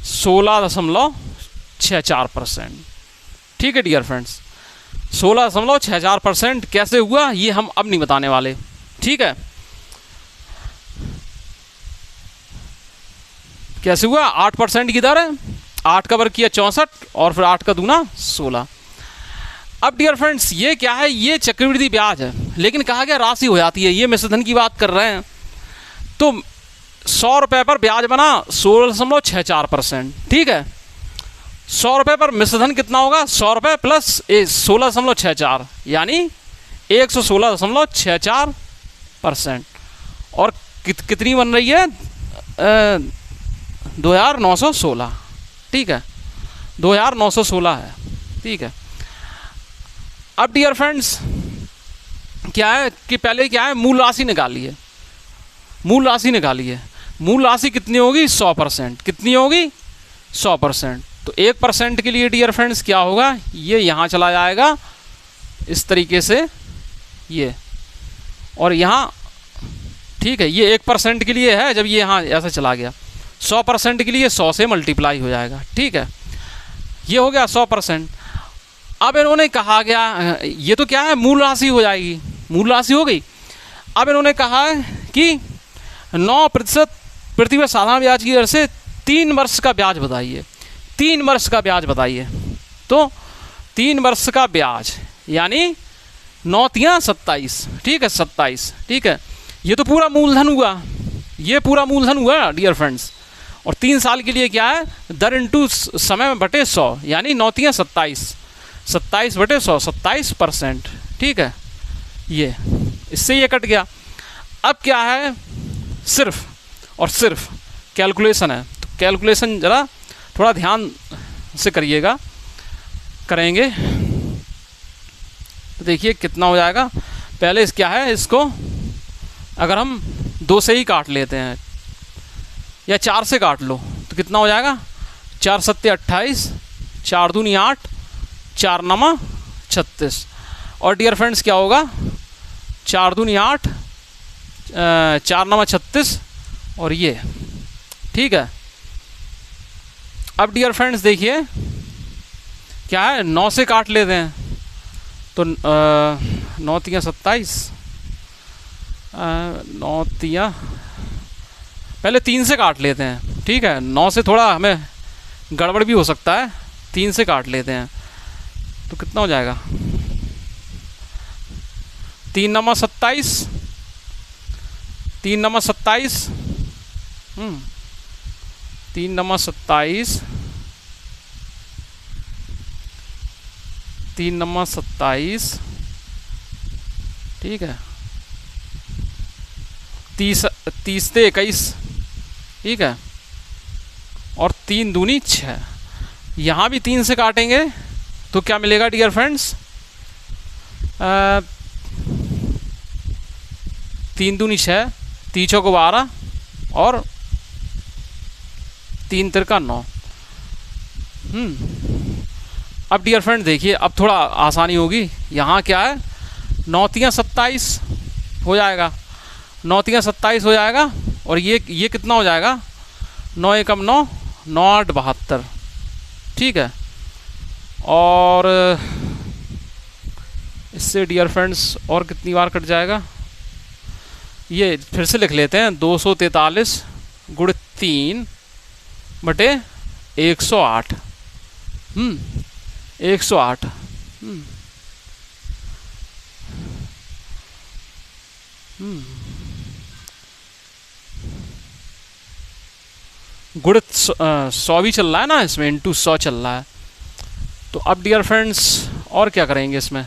A: 16.64%। ठीक है डियर फ्रेंड्स, 16.64% कैसे हुआ ये हम अब नहीं बताने वाले। ठीक है, कैसे हुआ, 8% की दर है, 8 का वर्ग किया 64 और फिर 8 का दूना 16। अब डियर फ्रेंड्स ये क्या है, ये चक्रवृद्धि ब्याज है, लेकिन कहा गया राशि हो जाती है, ये मिश्र धन की बात कर रहे हैं। तो 100 रुपये पर ब्याज बना 16.64%। ठीक है, 100 रुपये पर मिश्र धन कितना होगा, 100 रुपये प्लस 16.64 यानी 116.64%। और कितनी बन रही है, 2,916। ठीक है, 2,916 है। ठीक है, अब डियर फ्रेंड्स क्या है कि पहले क्या है मूल राशि निकाली है, मूल राशि निकाली है, मूल राशि कितनी होगी 100%, कितनी होगी 100%। तो 1% के लिए डियर फ्रेंड्स क्या होगा, ये यहाँ चला जाएगा इस तरीके से ये, और यहाँ ठीक है ये 1% के लिए है, जब ये यहाँ ऐसा चला गया 100% के लिए 100 से मल्टीप्लाई हो जाएगा। ठीक है, ये हो गया 100%। अब इन्होंने कहा गया ये तो क्या है मूल राशि हो जाएगी, मूल राशि हो गई। अब इन्होंने कहा है कि 9% प्रति वर्ष साधारण ब्याज की दर से 3 वर्ष का ब्याज बताइए, 3 वर्ष का ब्याज बताइए। तो 3 वर्ष का ब्याज यानी 9 तिया 27। ठीक है, 27। ठीक है, ये तो पूरा मूलधन हुआ, ये पूरा मूलधन हुआ डियर फ्रेंड्स। और 3 साल के लिए क्या है दर इंटू समय में बटे 100 यानी 9 तिया 27, 27 बटे 100 27%। ठीक है, ये इससे ये कट गया। अब क्या है सिर्फ और सिर्फ कैलकुलेशन है, तो कैलकुलेशन ज़रा थोड़ा ध्यान से करिएगा, करेंगे तो देखिए कितना हो जाएगा। पहले क्या है इसको अगर हम 2 से ही काट लेते हैं या 4 से काट लो तो कितना हो जाएगा, 4 सत्ते 28, 4 दूनी 8, 4 नमा 36। और डियर फ्रेंड्स क्या होगा 4 दूनी 8, 4 नमा 36 और ये। ठीक है, अब डियर फ्रेंड्स देखिए क्या है 9 से काट लेते हैं तो 9 तिया 27, 9 तिया पहले 3 से काट लेते हैं। ठीक है, 9 से थोड़ा हमें गड़बड़ भी हो सकता है, 3 से काट लेते हैं तो कितना हो जाएगा 3 नमा 27, 3 नमा 27, 3 नमा 27, 3 नमा 27। ठीक है, 30 से 21। ठीक है, और 3 दूनी 6। यहाँ भी 3 से काटेंगे तो क्या मिलेगा डियर फ्रेंड्स, 3 दूनी 6, 3 चौको 12 और 3 तिरका 9। अब डियर फ्रेंड देखिए अब थोड़ा आसानी होगी। यहाँ क्या है 9 तिया 27 हो जाएगा, 9 तिया 27 हो जाएगा और ये कितना हो जाएगा 9 एकम 9, 9 8 72। ठीक है, और इससे डियर फ्रेंड्स और कितनी बार कट जाएगा, ये फिर से लिख लेते हैं 243 गुणे 3 बटे 108। 108। गुणित 100 भी चल रहा है ना इसमें, इंटू 100 चल रहा है। तो अब डियर फ्रेंड्स और क्या करेंगे इसमें,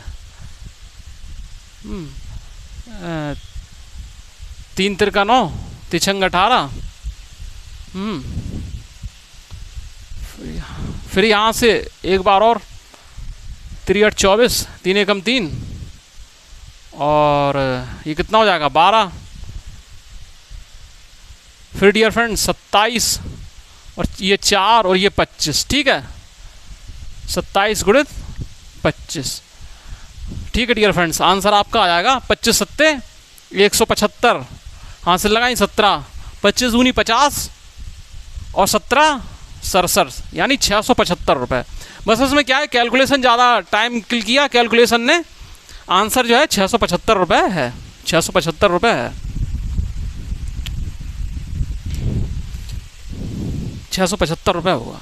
A: तीन तिरका 9, तिछंग 18। फिर यहाँ से एक बार और 3 8 24, 3 एकम 3, और ये कितना हो जाएगा 12। फिर डियर फ्रेंड 27, और ये 4 और ये 25, ठीक है, 27 गुणित 25, ठीक है डियर फ्रेंड्स। आंसर आपका आ जाएगा 25 सत्ते 175, हाँ से लगाई 17, 25 दूनी 50 और 17 67, यानी 675 रुपये। बस इसमें क्या है, कैलकुलेशन ज़्यादा टाइम किल किया कैलकुलेशन ने, आंसर जो है 675 रुपये है, 675 रुपये है, 675 रुपये होगा।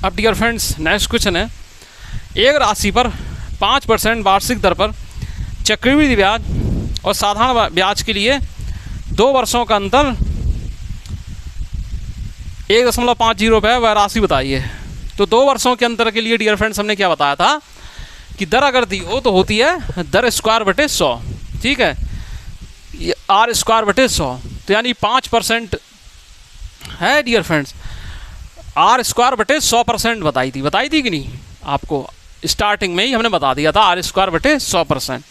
A: अब डियर फ्रेंड्स नेक्स्ट क्वेश्चन है, एक राशि पर 5% वार्षिक दर पर चक्रवृद्धि ब्याज और साधारण ब्याज के लिए 2 वर्षों का अंतर 1.50 रुपये, वह राशि बताइए। तो 2 वर्षों के अंतर के लिए डियर फ्रेंड्स हमने क्या बताया था कि दर अगर दी हो तो होती है दर स्क्वायर बटे 100, ठीक है, ये आर स्क्वायर बटे 100, तो यानी 5% है डियर फ्रेंड्स, आर स्क्वायर बटे 100% बताई थी कि नहीं आपको, स्टार्टिंग में ही हमने बता दिया था आर स्क्वायर बटे 100%,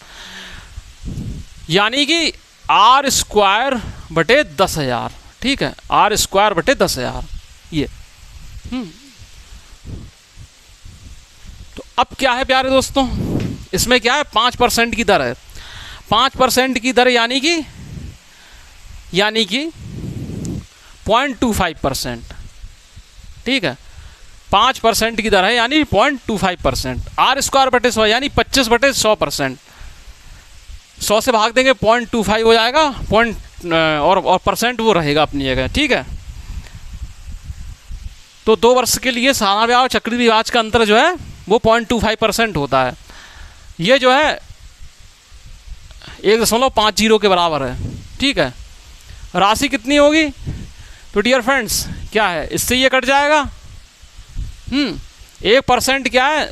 A: यानी कि आर स्क्वायर बटे 10,000, ठीक है, आर स्क्वायर बटे 10,000 ये। तो अब क्या है प्यारे दोस्तों, इसमें क्या है 5% की दर है, 5% की दर यानी कि 0.25%, ठीक है, 5% की दर है यानी 0.25%, आर स्क्वायर बटे 100 यानी 25 बटे 100%, 100 से भाग देंगे 0.25 हो जाएगा, और परसेंट वो रहेगा अपनी जगह, ठीक है। तो 2 वर्ष के लिए साधारण ब्याज और चक्रवृद्धि ब्याज का अंतर जो है वो 0.25% होता है, ये जो है 1.50 के बराबर है, ठीक है। राशि कितनी होगी, तो डियर फ्रेंड्स क्या है, इससे ये कट जाएगा, 1% क्या है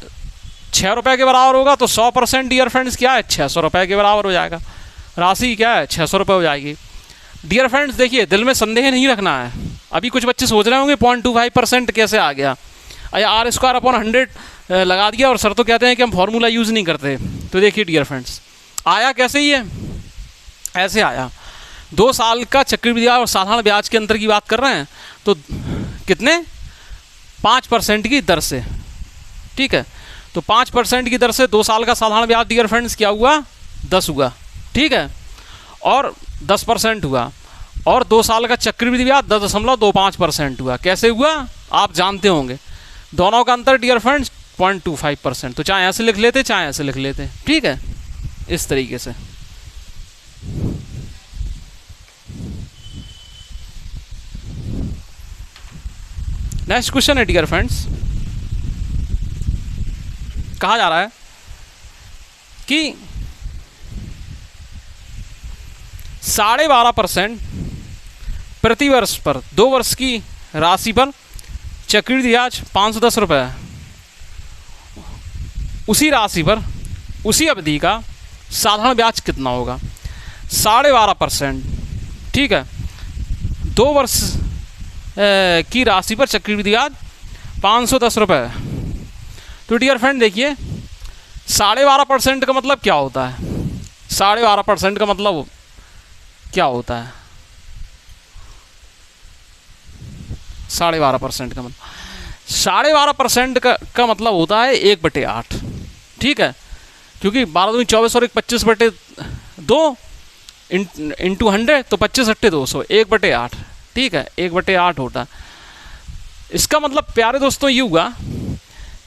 A: 6 रुपये के बराबर होगा, तो 100% डियर फ्रेंड्स क्या है 600 रुपये के बराबर हो जाएगा, राशि क्या है 600 रुपये हो जाएगी। डियर फ्रेंड्स देखिए दिल में संदेह नहीं रखना है, अभी कुछ बच्चे सोच रहे होंगे 0.25% कैसे आ गया, अरे आर स्क्वायर अपॉन 100 लगा दिया और सर तो कहते हैं कि हम फॉर्मूला यूज़ नहीं करते। तो देखिए डियर फ्रेंड्स आया कैसे ही है, ऐसे आया, 2 साल का चक्रवृद्धि ब्याज और साधारण ब्याज के अंतर की बात कर रहे हैं, तो कितने 5% की दर से, ठीक है, तो 5% की दर से 2 साल का साधारण ब्याज डियर फ्रेंड्स क्या हुआ 10 हुआ, ठीक है, और 10% हुआ, और 2 साल का चक्रवृद्धि ब्याज 10.25% हुआ। कैसे हुआ आप जानते होंगे, दोनों का अंतर डियर फ्रेंड्स 0.25%, तो चाहे ऐसे लिख लेते चाहे ऐसे लिख लेते, ठीक है, इस तरीके से। नेक्स्ट क्वेश्चन है डियर फ्रेंड्स, कहा जा रहा है कि 12.5% प्रति वर्ष पर 2 वर्ष की राशि पर चक्रवृद्धि ब्याज 510 रुपये, उसी राशि पर उसी अवधि का साधारण ब्याज कितना होगा, 12.5%, ठीक है, 2 वर्ष की राशि पर चक्रवृद्धि ब्याज 510 रुपये। तो डियर फ्रेंड देखिए 12.5% का मतलब क्या होता है, 12.5% का मतलब क्या होता है, 12.5% का मतलब 12.5% का मतलब होता है 1/8, ठीक है, क्योंकि 12 दूनी 24 और 1 25/2 इंटू 100, तो 25/200 1/8, ठीक है, 1/8 होता है। इसका मतलब प्यारे दोस्तों ये हुआ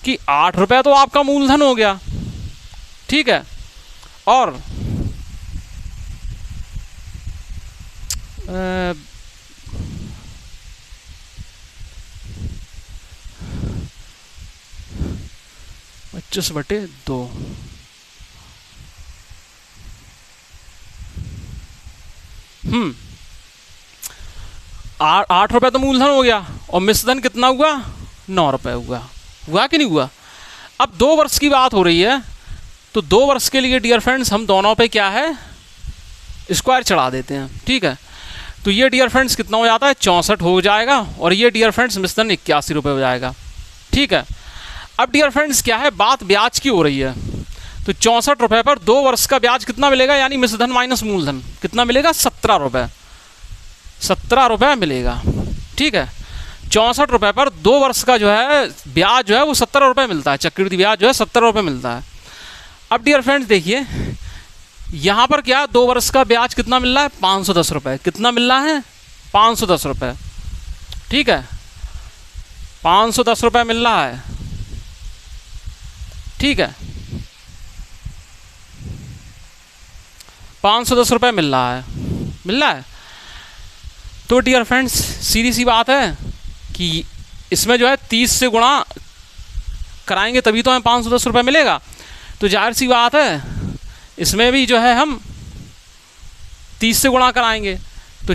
A: कि 8 रुपये तो आपका मूलधन हो गया, ठीक है, और 8 25/2। 8 रुपये तो मूलधन हो गया और मिश्रधन कितना हुआ? 9 रुपये हुआ। हुआ कि नहीं हुआ? अब 2 वर्ष की बात हो रही है, तो 2 वर्ष के लिए डियर फ्रेंड्स हम दोनों पे क्या है, स्क्वायर चढ़ा देते हैं। ठीक है, तो ये डियर फ्रेंड्स कितना हो जाता है? 64 हो जाएगा और ये डियर फ्रेंड्स मिश्रधन 81 रुपये हो जाएगा। ठीक है, अब डियर फ्रेंड्स क्या है, बात ब्याज की हो रही है, तो 64 रुपये पर 2 वर्ष का ब्याज कितना मिलेगा, यानी मिश्रधन माइनस मूलधन कितना मिलेगा? 17 रुपये। 17 रुपये मिलेगा। ठीक है, 64 रुपये पर 2 वर्ष का जो है ब्याज जो है वो 17 रुपये मिलता है, चक्रवृद्धि ब्याज जो है 17 रुपये मिलता है। अब डियर फ्रेंड्स देखिए यहाँ पर क्या 2 वर्ष का ब्याज कितना मिल रहा है? 510 रुपये। कितना मिल रहा है? 510 रुपये। ठीक है, 510 रुपये मिल रहा है। ठीक है, 510 रुपये मिल रहा है, मिल रहा है। तो डियर फ्रेंड्स सीधी सी बात है कि इसमें जो है 30 से गुणा कराएंगे तभी तो हमें 510 रुपये मिलेगा। तो जाहिर सी बात है इसमें भी जो है हम 30 से गुणा कराएंगे तो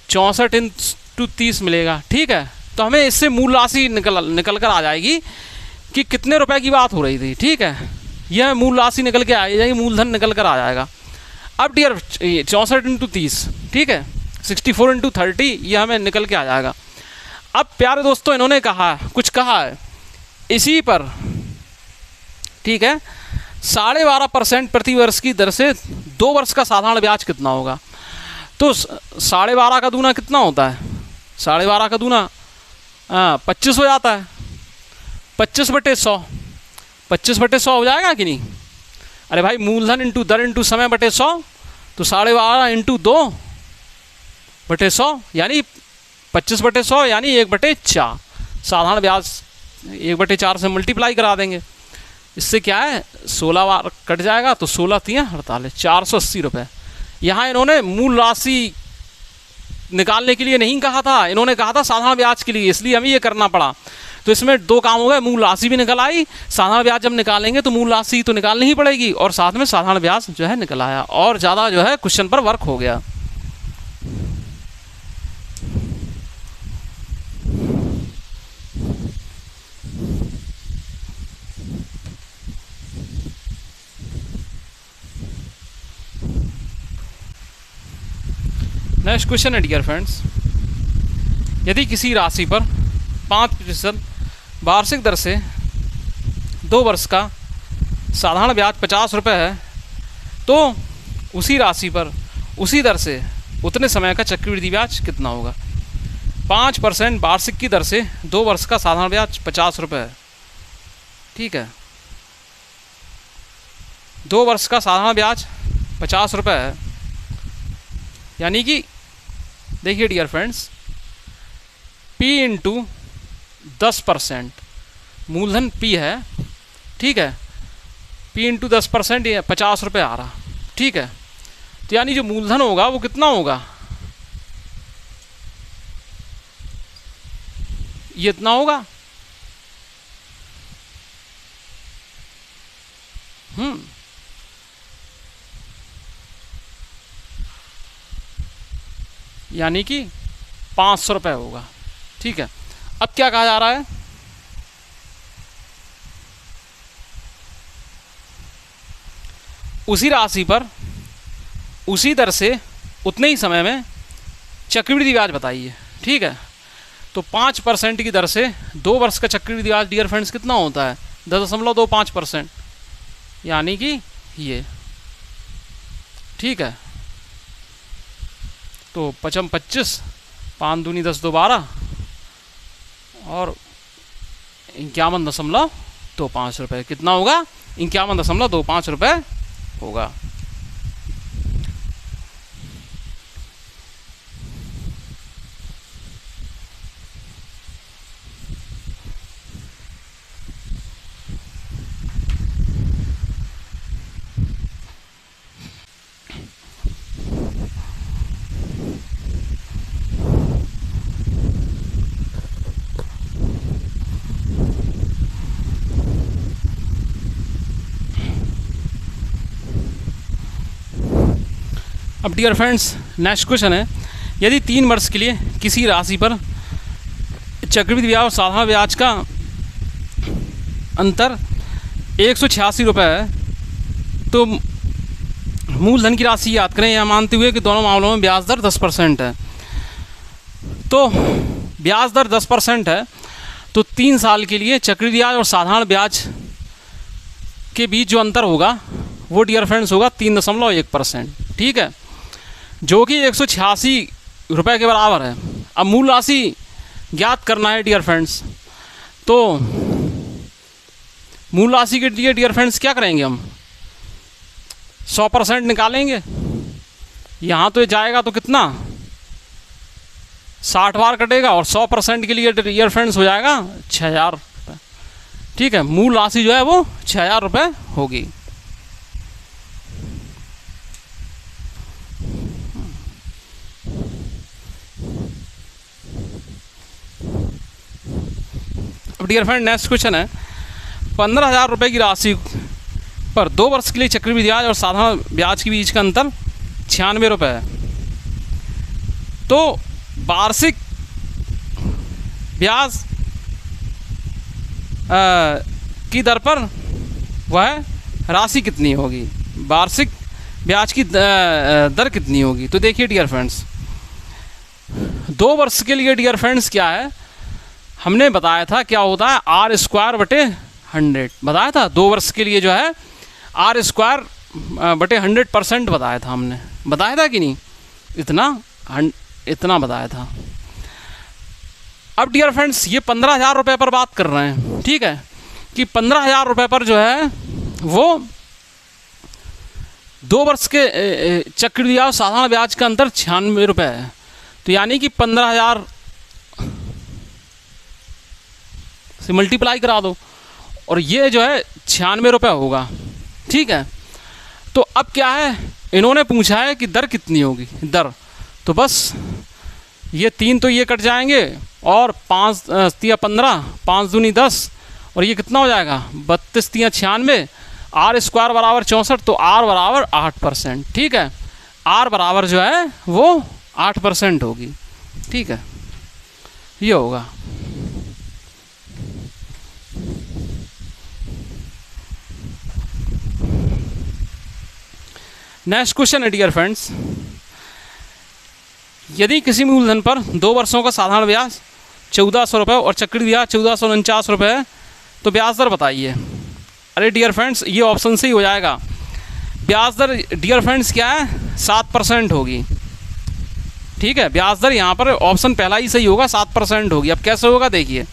A: 64 × 30 मिलेगा। ठीक है, तो हमें इससे मूल राशि निकल कर आ जाएगी कि कितने रुपए की बात हो रही थी। ठीक है, यह मूल राशि निकल के आ जाएगी, मूलधन निकल कर आ जाएगा। अब डियर 64 × 30, ठीक है, 64 × 30 ये हमें निकल के आ जाएगा। अब प्यारे दोस्तों इन्होंने कहा कुछ कहा है इसी पर, ठीक है, 12.5% प्रति वर्ष की दर से 2 वर्ष का साधारण ब्याज कितना होगा? तो 12.5 का दूना कितना होता है? 12.5 का दूना 25 हो जाता है। 25/100, 25/100 हो जाएगा कि नहीं? अरे भाई मूलधन इंटू दर इंटू समय बटे 100, तो 12.5 × 2/100 यानी 25/100 यानी 1/4। साधारण ब्याज 1/4 से मल्टीप्लाई करा देंगे, इससे क्या है 16 बार कट जाएगा, तो 16 × 3 = 48, 480 रुपये। यहाँ इन्होंने मूल राशि निकालने के लिए नहीं कहा था, इन्होंने कहा था साधारण ब्याज के लिए, इसलिए हमें ये करना पड़ा। तो इसमें 2 काम हो गए, मूल राशि भी निकल आई, साधारण ब्याज जब निकालेंगे तो मूल राशि तो निकालनी ही पड़ेगी और साथ में साधारण ब्याज जो है निकल आया और ज़्यादा जो है क्वेश्चन पर वर्क हो गया। नेक्स्ट क्वेश्चन है डियर फ्रेंड्स, यदि किसी राशि पर 5% वार्षिक दर से 2 वर्ष का साधारण ब्याज 50 रुपये है, तो उसी राशि पर उसी दर से उतने समय का चक्रवृद्धि ब्याज कितना होगा? 5% वार्षिक की दर से 2 वर्ष का साधारण ब्याज 50 रुपये है। ठीक है, 2 वर्ष का साधारण ब्याज 50 रुपये है, यानी कि देखिए डियर फ्रेंड्स P × 10%, मूलधन P है। ठीक है, P × 10% ये 50 रुपये आ रहा। ठीक है, तो यानी जो मूलधन होगा वो कितना होगा? ये इतना होगा। यानी कि 500 रुपये होगा। ठीक है, अब क्या कहा जा रहा है? उसी राशि पर उसी दर से उतने ही समय में चक्रवृद्धि ब्याज बताइए। ठीक है, तो 5% की दर से 2 वर्ष का चक्रवृद्धि ब्याज डियर फ्रेंड्स कितना होता है? 10.25%, यानी कि ये। ठीक है, तो 5 × 25, 5 दूनी 10, 2 12 और 51.25 रुपये कितना होगा? 51.25 रुपये होगा। अब डियर फ्रेंड्स नेक्स्ट क्वेश्चन है, यदि 3 वर्ष के लिए किसी राशि पर चक्रवृद्धि ब्याज और साधारण ब्याज का अंतर 186 रुपये है, तो मूलधन की राशि याद करें, यह मानते हुए कि दोनों मामलों में ब्याज दर 10% है। तो ब्याज दर 10% है, तो 3 साल के लिए चक्रवृद्धि ब्याज और साधारण ब्याज के बीच जो अंतर होगा वो डियर फ्रेंड्स होगा 3.1%। ठीक है, जो कि 186 रुपये के बराबर है। अब मूल राशि ज्ञात करना है डियर फ्रेंड्स, तो मूल राशि के लिए डियर फ्रेंड्स क्या करेंगे, हम 100% निकालेंगे। यहाँ तो ये जाएगा तो कितना 60 बार कटेगा, और 100% के लिए डियर फ्रेंड्स हो जाएगा 6000 रुपये। ठीक है, मूल राशि जो है वो 6000 रुपये होगी। अब डियर फ्रेंड नेक्स्ट क्वेश्चन है, 15,000 रुपये की राशि पर 2 वर्ष के लिए चक्रवृद्धि ब्याज और साधारण ब्याज के बीच का अंतर 96 रुपये है, तो वार्षिक ब्याज की दर पर वह राशि कितनी होगी, वार्षिक ब्याज की दर कितनी होगी। तो देखिए डियर फ्रेंड्स, 2 वर्ष के लिए डियर फ्रेंड्स क्या है, हमने बताया था क्या होता है R²/100 बताया था। 2 वर्ष के लिए जो है R²/100% बताया था हमने, बताया था कि नहीं, इतना बताया था। अब डियर फ्रेंड्स ये 15,000 रुपये पर बात कर रहे हैं। ठीक है, कि 15,000 रुपये पर जो है वो 2 वर्ष के चक्रवृद्धि ब्याज साधारण ब्याज का अंतर 96 रुपये है, तो यानी कि 15,000 से मल्टीप्लाई करा दो और ये जो है 96 रुपये होगा। ठीक है, तो अब क्या है, इन्होंने पूछा है कि दर कितनी होगी, दर तो बस ये 3 तो ये कट जाएंगे और 5 तिया 15, 5 दूनी 10 और ये कितना हो जाएगा 32 तिया 96, R² बराबर 64, तो R बराबर 8%। ठीक है, R बराबर जो है वो 8% होगी। ठीक है, ये होगा। नेक्स्ट क्वेश्चन है डियर फ्रेंड्स, यदि किसी मूलधन पर 2 वर्षों का साधारण ब्याज 1400 रुपये और चक्रवृद्धि ब्याज 1449 रुपये है, तो ब्याज दर बताइए। अरे डियर फ्रेंड्स ये ऑप्शन से ही हो जाएगा। ब्याज दर डियर फ्रेंड्स क्या है 7% होगी। ठीक है, ब्याज दर यहाँ पर ऑप्शन पहला ही सही होगा, 7% होगी। अब कैसे होगा देखिए,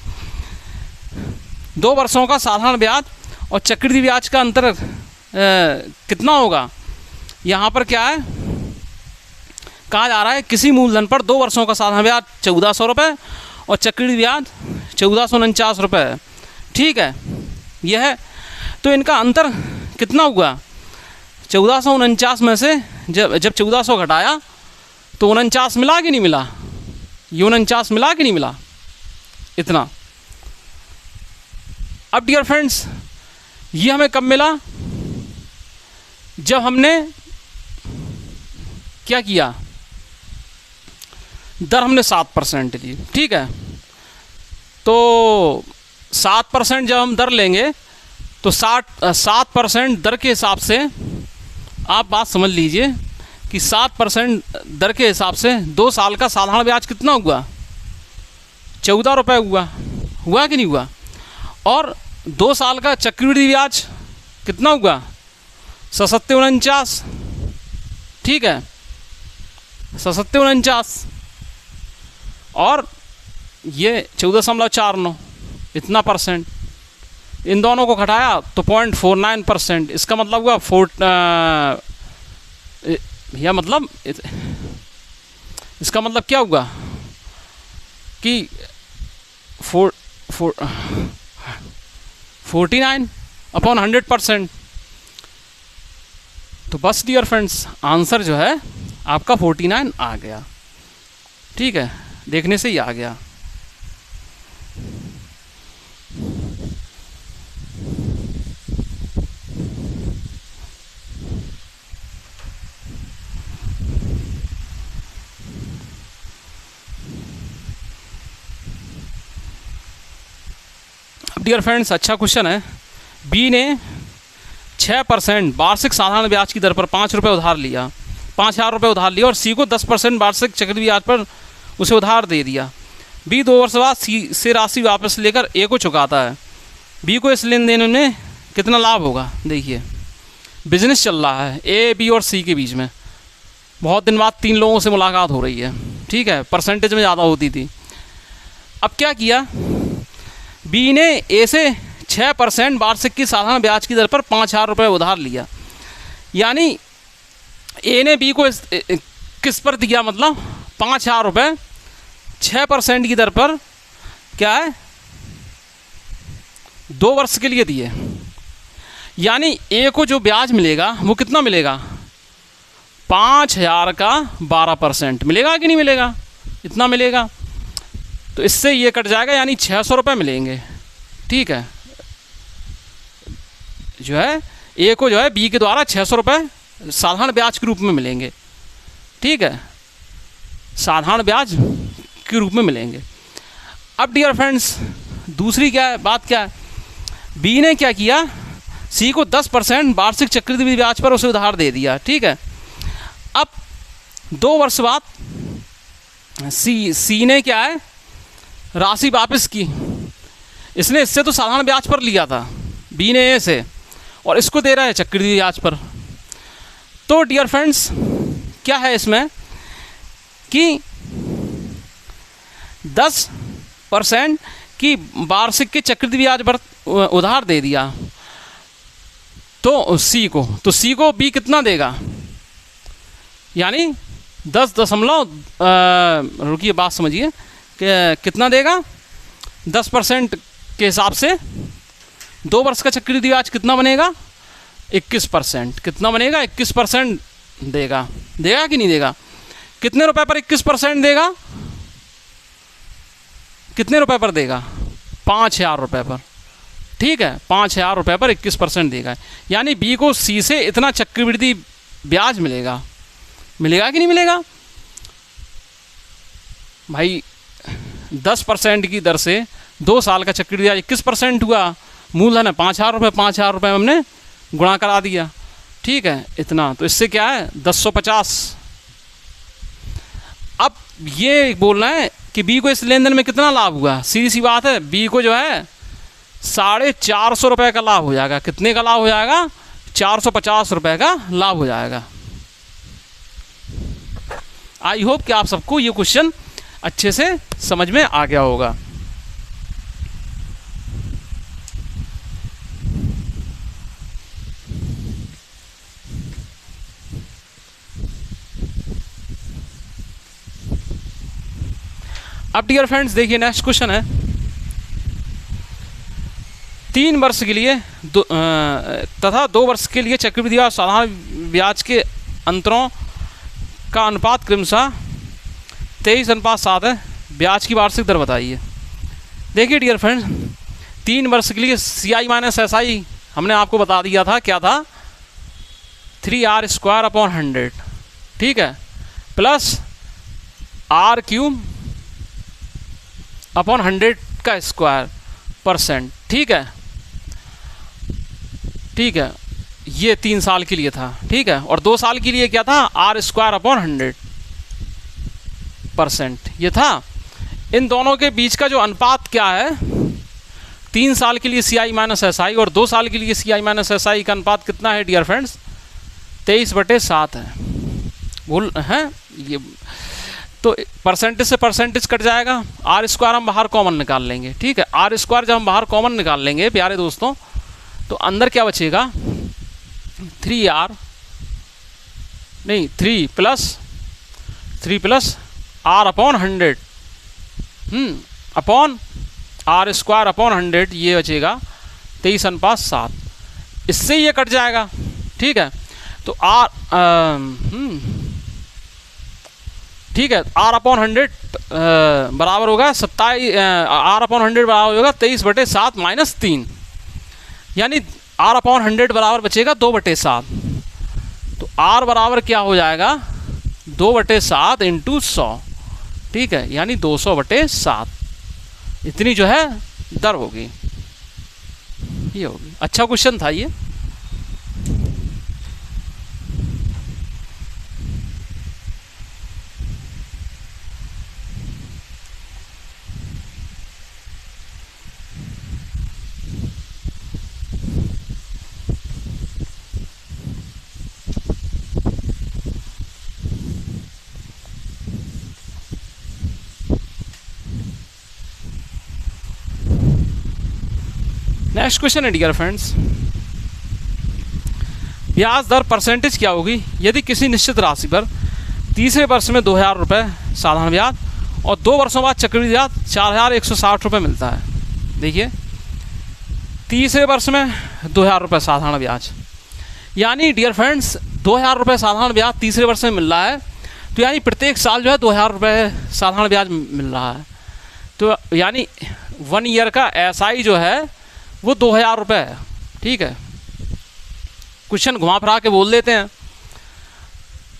A: 2 वर्षों का साधारण ब्याज और चक्रवृद्धि ब्याज का अंतर कितना होगा, यहाँ पर क्या है कहा जा रहा है, किसी मूलधन पर 2 वर्षों का साधारण ब्याज 1400 रुपये और चक्रवृद्धि ब्याज 1449 रुपये है। ठीक है, यह है, तो इनका अंतर कितना हुआ, 1449 में से जब 1400 घटाया तो 49 मिला कि नहीं मिला, ये 49 मिला कि नहीं मिला, इतना। अब डियर फ्रेंड्स ये हमें कब मिला, जब हमने क्या किया, दर हमने 7% ली। ठीक है, तो 7% जब हम दर लेंगे तो 7% दर के हिसाब से आप बात समझ लीजिए कि 7% दर के हिसाब से 2 साल का साधारण ब्याज कितना हुआ, 14 रुपये हुआ कि नहीं हुआ, और 2 साल का चक्रवृद्धि ब्याज कितना हुआ 749। ठीक है, 749 और ये 14.49 इतना %, इन दोनों को घटाया तो 0.49%। इसका मतलब हुआ मतलब इसका मतलब क्या हुआ कि 49/100%। तो बस डियर फ्रेंड्स आंसर जो है आपका 49 आ गया। ठीक है, देखने से ही आ गया। डियर फ्रेंड्स, अच्छा क्वेश्चन है। बी ने 6% वार्षिक साधारण ब्याज की दर पर 5 रुपये उधार लिया, 5,000 रुपये उधार लिया, और सी को 10% वार्षिक चक्रवृद्धि ब्याज पर उसे उधार दे दिया। बी 2 वर्ष बाद सी से राशि वापस लेकर ए को चुकाता है। बी को इस लेन देन में कितना लाभ होगा? देखिए, बिजनेस चल रहा है ए, बी और सी के बीच में। बहुत दिन बाद 3 लोगों से मुलाकात हो रही है, ठीक है, परसेंटेज में ज़्यादा होती थी। अब क्या किया, बी ने ए से 6% वार्षिक की साधारण ब्याज की दर पर 5,000 रुपये उधार लिया। यानी ए ने बी को किस पर दिया, मतलब 5,000 रुपये 6% की दर पर, क्या है, 2 वर्ष के लिए दिए। यानी ए को जो ब्याज मिलेगा वो कितना मिलेगा? 5,000 का 12% मिलेगा कि नहीं मिलेगा? इतना मिलेगा। तो इससे ये कट जाएगा, यानी 600 रुपये मिलेंगे, ठीक है। जो है ए को जो है बी के द्वारा 600 रुपये साधारण ब्याज के रूप में मिलेंगे, ठीक है, साधारण ब्याज के रूप में मिलेंगे। अब डियर फ्रेंड्स, दूसरी क्या है, बात क्या है, बी ने क्या किया, सी को 10% वार्षिक चक्रवृद्धि ब्याज पर उसे उधार दे दिया, ठीक है। अब 2 वर्ष बाद सी ने क्या है, राशि वापस की। इसने इससे तो साधारण ब्याज पर लिया था, बी ने ए से, और इसको दे रहा है चक्रवृद्धि ब्याज पर। तो डियर फ्रेंड्स, क्या है इसमें कि 10% की वार्षिक के चक्रवृद्धि ब्याज पर उधार दे दिया तो सी को, तो सी को बी कितना देगा, यानी 10 रुकिए बात समझिए कि कितना देगा, 10% के हिसाब से 2 वर्ष का चक्रवृद्धि ब्याज कितना बनेगा, 21%। कितना बनेगा? 21% देगा। देगा कि नहीं देगा? कितने रुपए पर 21% देगा? कितने रुपए पर देगा? 5,000 रुपये पर, ठीक है, 5,000 रुपये पर 21% देगा। यानी बी को सी से इतना चक्रवृद्धि ब्याज मिलेगा। मिलेगा कि नहीं मिलेगा भाई? 10% की दर से 2 साल का चक्रवृद्धि ब्याज 21% हुआ। मूलधन है 5,000 रुपये, 5,000 रुपये हमने गुणा करा दिया, ठीक है, इतना। तो इससे क्या है, 1050। अब ये बोलना है कि बी को इस लेन देन में कितना लाभ हुआ। सीधी सी बात है, बी को जो है 450 रुपये का लाभ हो जाएगा। कितने का लाभ हो जाएगा? 450 रुपये का लाभ हो जाएगा। आई होप कि आप सबको ये क्वेश्चन अच्छे से समझ में आ गया होगा। अब डियर फ्रेंड्स देखिए, नेक्स्ट क्वेश्चन है, 3 वर्ष के लिए तथा 2 वर्ष के लिए चक्रवृद्धि और साधारण ब्याज के अंतरों का अनुपात क्रमशः 23:7 है। ब्याज की वार्षिक दर बताइए। देखिए डियर फ्रेंड्स, 3 वर्ष के लिए CI माइनस SI हमने आपको बता दिया था, क्या था, 3R² / 100, ठीक है, प्लस R³ / 100 का स्क्वायर %, ठीक है, ठीक है, ये 3 साल के लिए था, ठीक है। और 2 साल के लिए क्या था, R² / 100%, ये था। इन दोनों के बीच का जो अनुपात क्या है, 3 साल के लिए CI माइनस SI और 2 साल के लिए CI माइनस SI का अनुपात कितना है डियर फ्रेंड्स, 23/7 है। भूल है ये, तो परसेंटेज से परसेंटेज कट जाएगा। R² हम बाहर कॉमन निकाल लेंगे, ठीक है। R² जब हम बाहर कॉमन निकाल लेंगे प्यारे दोस्तों, तो अंदर क्या बचेगा, 3 प्लस R/100 अपॉन R² / 100, ये बचेगा 23:7। इससे ये कट जाएगा, ठीक है। तो ठीक है, R/100 बराबर होगा 27, R/100 बराबर होगा 23/7 - 3, यानी R/100 बराबर बचेगा 2/7। तो R बराबर क्या हो जाएगा, 2/7 × 100, ठीक है, यानी 200/7, इतनी जो है दर होगी, ये होगी। अच्छा क्वेश्चन था ये। नेक्स्ट क्वेश्चन है डियर फ्रेंड्स, ब्याज दर परसेंटेज क्या होगी यदि किसी निश्चित राशि पर तीसरे वर्ष में 2000 रुपये साधारण ब्याज और 2 वर्षों बाद चक्रवृद्धि ब्याज 4160 रुपये मिलता है। देखिए, तीसरे वर्ष में 2000 रुपये साधारण ब्याज, यानी डियर फ्रेंड्स 2000 रुपये साधारण ब्याज तीसरे वर्ष में मिल रहा है, तो यानी प्रत्येक साल जो है 2000 रुपये साधारण ब्याज मिल रहा है। तो यानी 1 ईयर का SI जो है वो 2000 रुपये है। ठीक है, क्वेश्चन घुमा फिरा के बोल देते हैं।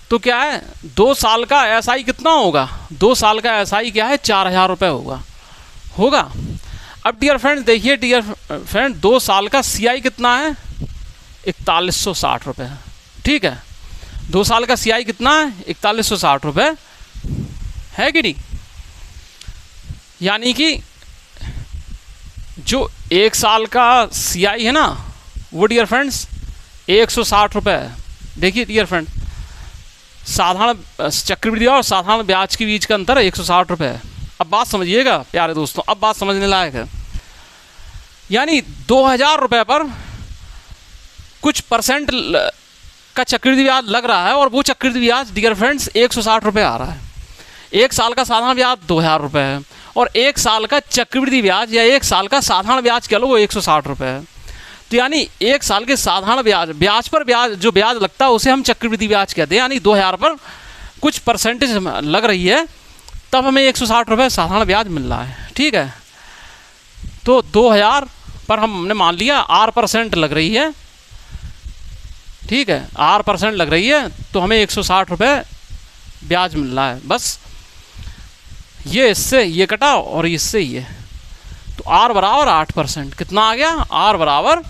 A: तो क्या है, 2 साल का SI कितना होगा? 2 साल का SI क्या है? 4000 रुपये होगा। अब डियर फ्रेंड देखिए, डियर फ्रेंड 2 साल का CI कितना है? 4160 रुपये है। ठीक है, 2 साल का CI कितना है? 4160 रुपये है कि नहीं? यानी कि जो 1 साल का CI है ना, वो डियर फ्रेंड्स 160 रुपये है। देखिए डियर फ्रेंड, साधारण चक्रवृद्धि और साधारण ब्याज के बीच का अंतर 160 रुपये है। अब बात समझिएगा प्यारे दोस्तों, अब बात समझने लायक है। यानी 2000 रुपये पर कुछ परसेंट का चक्रवृद्धि ब्याज लग रहा है और वो चक्रवृद्धि ब्याज डियर फ्रेंड्स 160 रुपये आ रहा है। 1 साल का साधारण ब्याज 2000 रुपये है और 1 साल का चक्रवृद्धि ब्याज या 1 साल का साधारण ब्याज कह लो वो 160 रुपये है। तो यानी 1 साल के साधारण ब्याज पर जो ब्याज लगता है उसे हम चक्रवृद्धि ब्याज कहते हैं। यानी 2000 पर कुछ परसेंटेज लग रही है, तब हमें 160 रुपये साधारण ब्याज मिल रहा है। ठीक है, तो 2000 पर हमने मान लिया R% लग रही है। ठीक है, R% लग रही है तो हमें 160 रुपये ब्याज मिल रहा है। बस ये इससे ये कटा और इससे ये, तो R बराबर 8%। कितना आ गया? R बराबर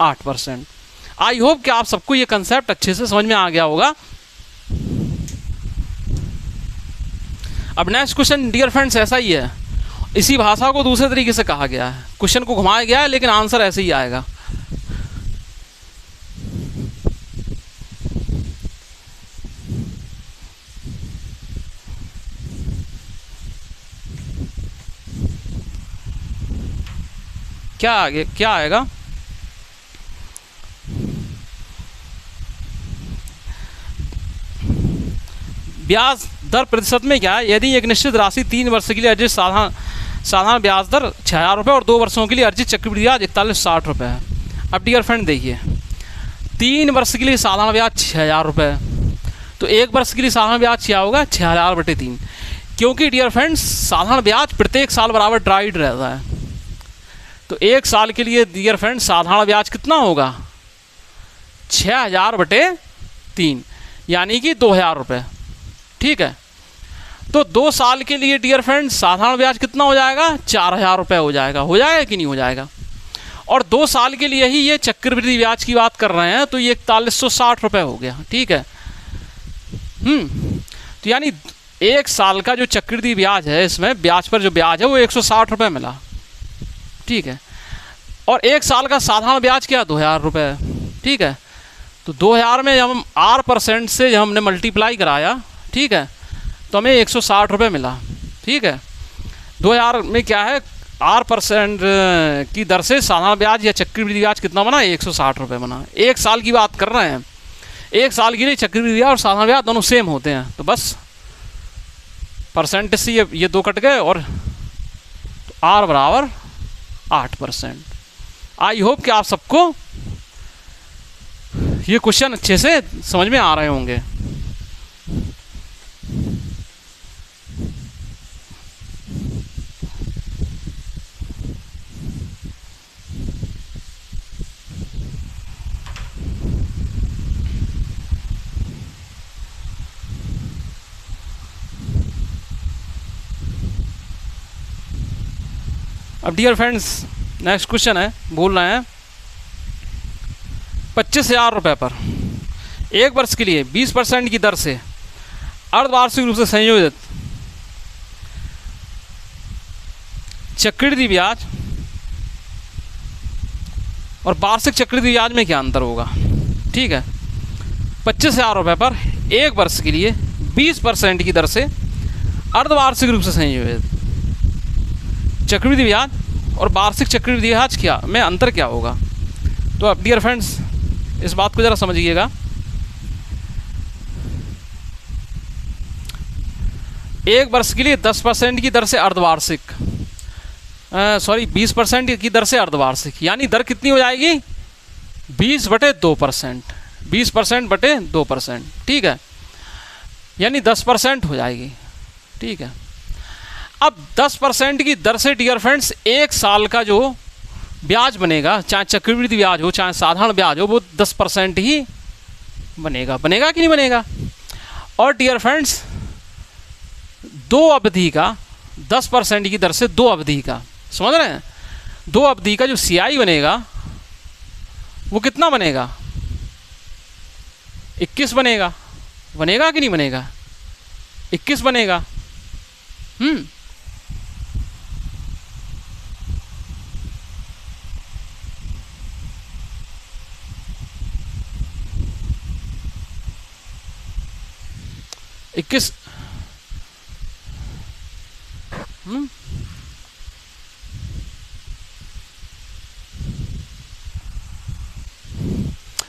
A: 8%। आई होप कि आप सबको ये कंसेप्ट अच्छे से समझ में आ गया होगा। अब नेक्स्ट क्वेश्चन डियर फ्रेंड्स ऐसा ही है, इसी भाषा को दूसरे तरीके से कहा गया है, क्वेश्चन को घुमाया गया है लेकिन आंसर ऐसे ही आएगा। क्या आएगा? ब्याज दर प्रतिशत में क्या है, यदि एक निश्चित राशि 3 वर्ष के लिए अर्जित साधारण ब्याज दर 6000 रुपये और 2 वर्षों के लिए अर्जित चक्रवृद्धि ब्याज 4160 रुपये है। अब डियर फ्रेंड देखिए, 3 वर्ष के लिए साधारण ब्याज 6000 रुपये, तो 1 वर्ष के लिए साधारण ब्याज क्या होगा? 6000/3। क्योंकि डियर फ्रेंड्स साधारण ब्याज प्रत्येक साल बराबर ड्राइड रहता है, तो 1 साल के लिए डियर फ्रेंड साधारण ब्याज कितना होगा? 6000/3 यानी कि 2000 रुपये। ठीक है, तो 2 साल के लिए डियर फ्रेंड साधारण ब्याज कितना हो जाएगा? 4000 रुपये हो जाएगा कि नहीं हो जाएगा? और 2 साल के लिए ही ये चक्रवृद्धि ब्याज की बात कर रहे हैं, तो ये 4160 रुपये हो गया। ठीक है, तो यानी 1 साल का जो चक्रवृद्धि ब्याज है, इसमें ब्याज पर जो ब्याज है वो 160 रुपये मिला। ठीक है, और 1 साल का साधारण ब्याज क्या? 2000 रुपये है। ठीक है, तो 2000 में जब हम R% से जब हमने मल्टीप्लाई कराया, ठीक है, तो हमें 160 रुपये मिला। ठीक है, 2000 में क्या है, R% की दर से साधारण ब्याज या चक्रवृद्धि ब्याज कितना बना? 160 रुपये बना। 1 साल की बात कर रहे हैं, 1 साल के लिए चक्रवृद्धि ब्याज और साधारण ब्याज दोनों सेम होते हैं, तो बस परसेंटेज से ये 2 कट गए और R बराबर 8%। आई होप कि आप सबको ये क्वेश्चन अच्छे से समझ में आ रहे होंगे। अब डियर फ्रेंड्स नेक्स्ट क्वेश्चन है, बोल रहे हैं 25,000 रुपये पर 1 वर्ष के लिए 20% की दर से अर्धवार्षिक रूप से संयोजित चक्रवृद्धि ब्याज और वार्षिक चक्रवृद्धि ब्याज में क्या अंतर होगा। ठीक है, 25,000 रुपये पर 1 वर्ष के लिए 20% की दर से अर्धवार्षिक रूप से संयोजित चक्रवृद्धि ब्याज और वार्षिक चक्रवृद्धि ब्याज क्या में अंतर क्या होगा। तो अब डियर फ्रेंड्स इस बात को ज़रा समझिएगा। एक वर्ष के लिए 10% की दर से अर्धवार्षिक 20% की दर से अर्धवार्षिक, यानी दर कितनी हो जाएगी 20/2%, 20%/2%। ठीक है, यानी 10% हो जाएगी। ठीक है, अब 10% की दर से डियर फ्रेंड्स 1 साल का जो ब्याज बनेगा, चाहे चक्रवृद्धि ब्याज हो चाहे साधारण ब्याज हो, वो 10% ही बनेगा। बनेगा कि नहीं बनेगा। और डियर फ्रेंड्स 2 अवधि का 10% की दर से 2 अवधि का, समझ रहे हैं, 2 अवधि का जो CI बनेगा वो कितना बनेगा 21 बनेगा। बनेगा कि नहीं बनेगा, 21 बनेगा। हम्म, इक्कीस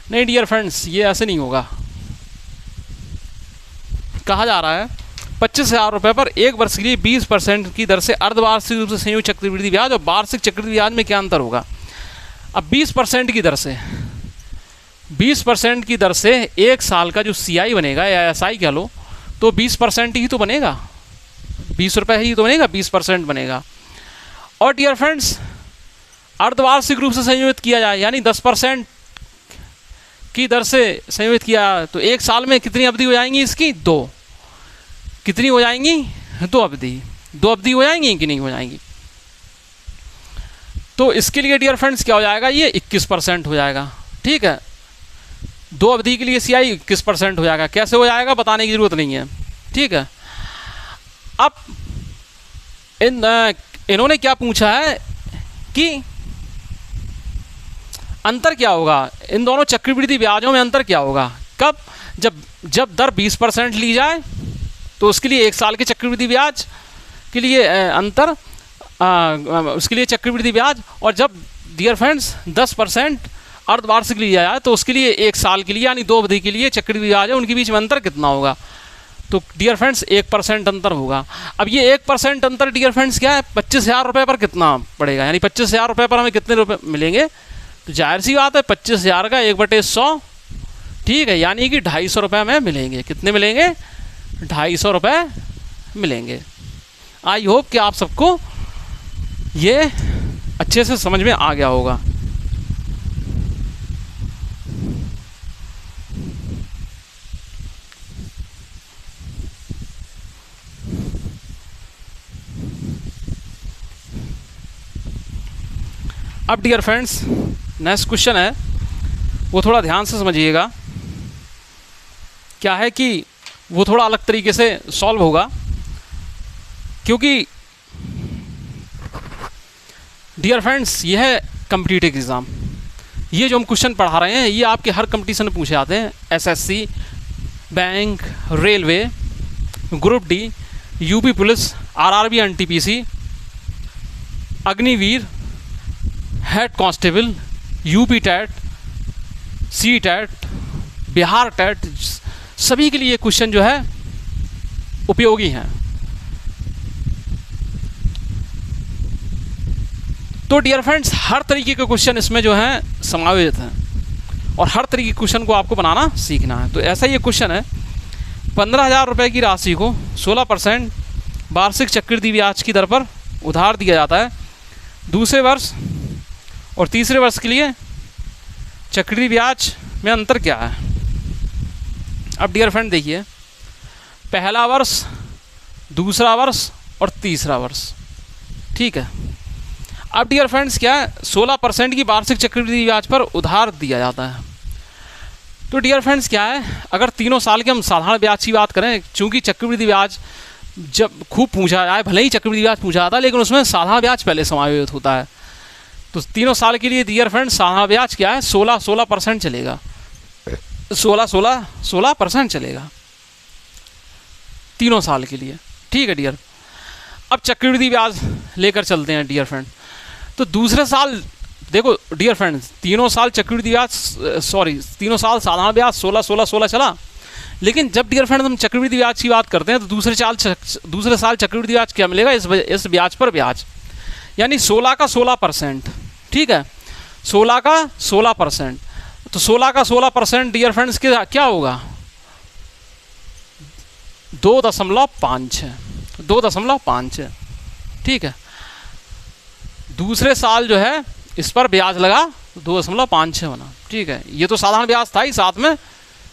A: नहीं डियर फ्रेंड्स, ये ऐसे नहीं होगा। कहा जा रहा है 25,000 रुपये पर 1 वर्ष के लिए 20% की दर से अर्धवार्षिक रूप से संयुक्त चक्रवृद्धि ब्याज और वार्षिक चक्रवृद्धि ब्याज में क्या अंतर होगा। अब 20% की दर से 20% की दर से 1 साल का जो CI बनेगा या SI कह लो, तो 20% ही तो बनेगा, 20 रुपये ही तो बनेगा, 20% बनेगा। और डियर फ्रेंड्स अर्धवार्षिक रूप से संयोजित किया जाए, यानी 10% की दर से संयोजित किया, तो 1 साल में कितनी अवधि हो जाएंगी इसकी 2। कितनी हो जाएंगी 2 अवधि। 2 अवधि हो जाएंगी कि नहीं हो जाएंगी। तो इसके लिए डियर फ्रेंड्स क्या हो जाएगा, ये 21% हो जाएगा। ठीक है, 2 अवधि के लिए CI 21% हो जाएगा। कैसे हो जाएगा बताने की ज़रूरत नहीं है। ठीक है, अब इन्होंने क्या पूछा है कि अंतर क्या होगा, इन दोनों चक्रवृद्धि ब्याजों में अंतर क्या होगा। कब, जब दर 20% ली जाए तो उसके लिए 1 साल के चक्रवृद्धि ब्याज के लिए अंतर, उसके लिए चक्रवृद्धि ब्याज, और जब डियर फ्रेंड्स 10% अर्धवार्षिक लिया जाए तो उसके लिए 1 साल के लिए यानी 2 अवधि के लिए चक्रवृद्धि ब्याज है, उनके बीच में अंतर कितना होगा। तो डियर फ्रेंड्स 1% अंतर होगा। अब ये 1% अंतर डियर फ्रेंड्स क्या है, 25,000 रुपये पर कितना पड़ेगा, यानी 25,000 रुपये पर हमें कितने रुपये मिलेंगे। तो जाहिर सी बात है 25,000 का 1/100, ठीक है, यानी कि 250 रुपये में मिलेंगे। कितने मिलेंगे, 250 रुपये मिलेंगे। आई होप कि आप सबको ये अच्छे से समझ में आ गया होगा। अब डियर फ्रेंड्स नेक्स्ट क्वेश्चन है, वो थोड़ा ध्यान से समझिएगा। क्या है कि वो थोड़ा अलग तरीके से सॉल्व होगा, क्योंकि डियर फ्रेंड्स ये है कॉम्पिटिटिव एग्ज़ाम। ये जो हम क्वेश्चन पढ़ा रहे हैं ये आपके हर कंपटीशन में पूछे आते हैं। SSC, bank, railway, group D, UP police, RRB NTPC, Agniveer, head constable, UP TET, C TET, Bihar TET, सभी के लिए क्वेश्चन जो है उपयोगी हैं। तो डियर फ्रेंड्स हर तरीके के क्वेश्चन इसमें जो हैं समावेश हैं और हर तरीके के क्वेश्चन को आपको बनाना सीखना है। तो ऐसा ये क्वेश्चन है, 15,000 रुपये की राशि को 16% वार्षिक चक्रवृद्धि ब्याज की दर पर उधार दिया जाता है। दूसरे वर्ष और तीसरे वर्ष के लिए चक्रवृद्धि ब्याज में अंतर क्या है। अब डियर फ्रेंड देखिए, पहला वर्ष, दूसरा वर्ष और तीसरा वर्ष, ठीक है। अब डियर फ्रेंड्स क्या है, 16% की वार्षिक चक्रवृद्धि ब्याज पर उधार दिया जाता है। तो डियर फ्रेंड्स क्या है, अगर तीनों साल के हम साधारण ब्याज की बात करें, चूंकि चक्रवृद्धि ब्याज जब खूब पूछा जाए, भले ही चक्रवृद्धि ब्याज पूछा जाता है लेकिन उसमें साधारण ब्याज पहले समायोजित होता है। तो तीनों साल के लिए डियर फ्रेंड्स साधारण ब्याज क्या है, 16% चलेगा, 16% चलेगा तीनों साल के लिए। ठीक है डियर, अब चक्रवृद्धि ब्याज लेकर चलते हैं डियर फ्रेंड। तो दूसरे साल देखो डियर फ्रेंड्स, तीनों साल चक्रवृद्धि ब्याज तीनों साल साधारण ब्याज 16 चला, लेकिन जब डियर फ्रेंड्स हम चक्रवृद्धि ब्याज की बात करते हैं तो दूसरे साल चक्रवृद्धि ब्याज क्या मिलेगा, इस ब्याज पर ब्याज, यानी 16 का 16%। ठीक है, 16 का 16%। तो 16 का 16% डियर फ्रेंड्स क्या होगा, 2.56। ठीक है, दूसरे साल जो है इस पर ब्याज लगा 2.56 बना। ठीक है, ये तो साधारण ब्याज था ही, साथ में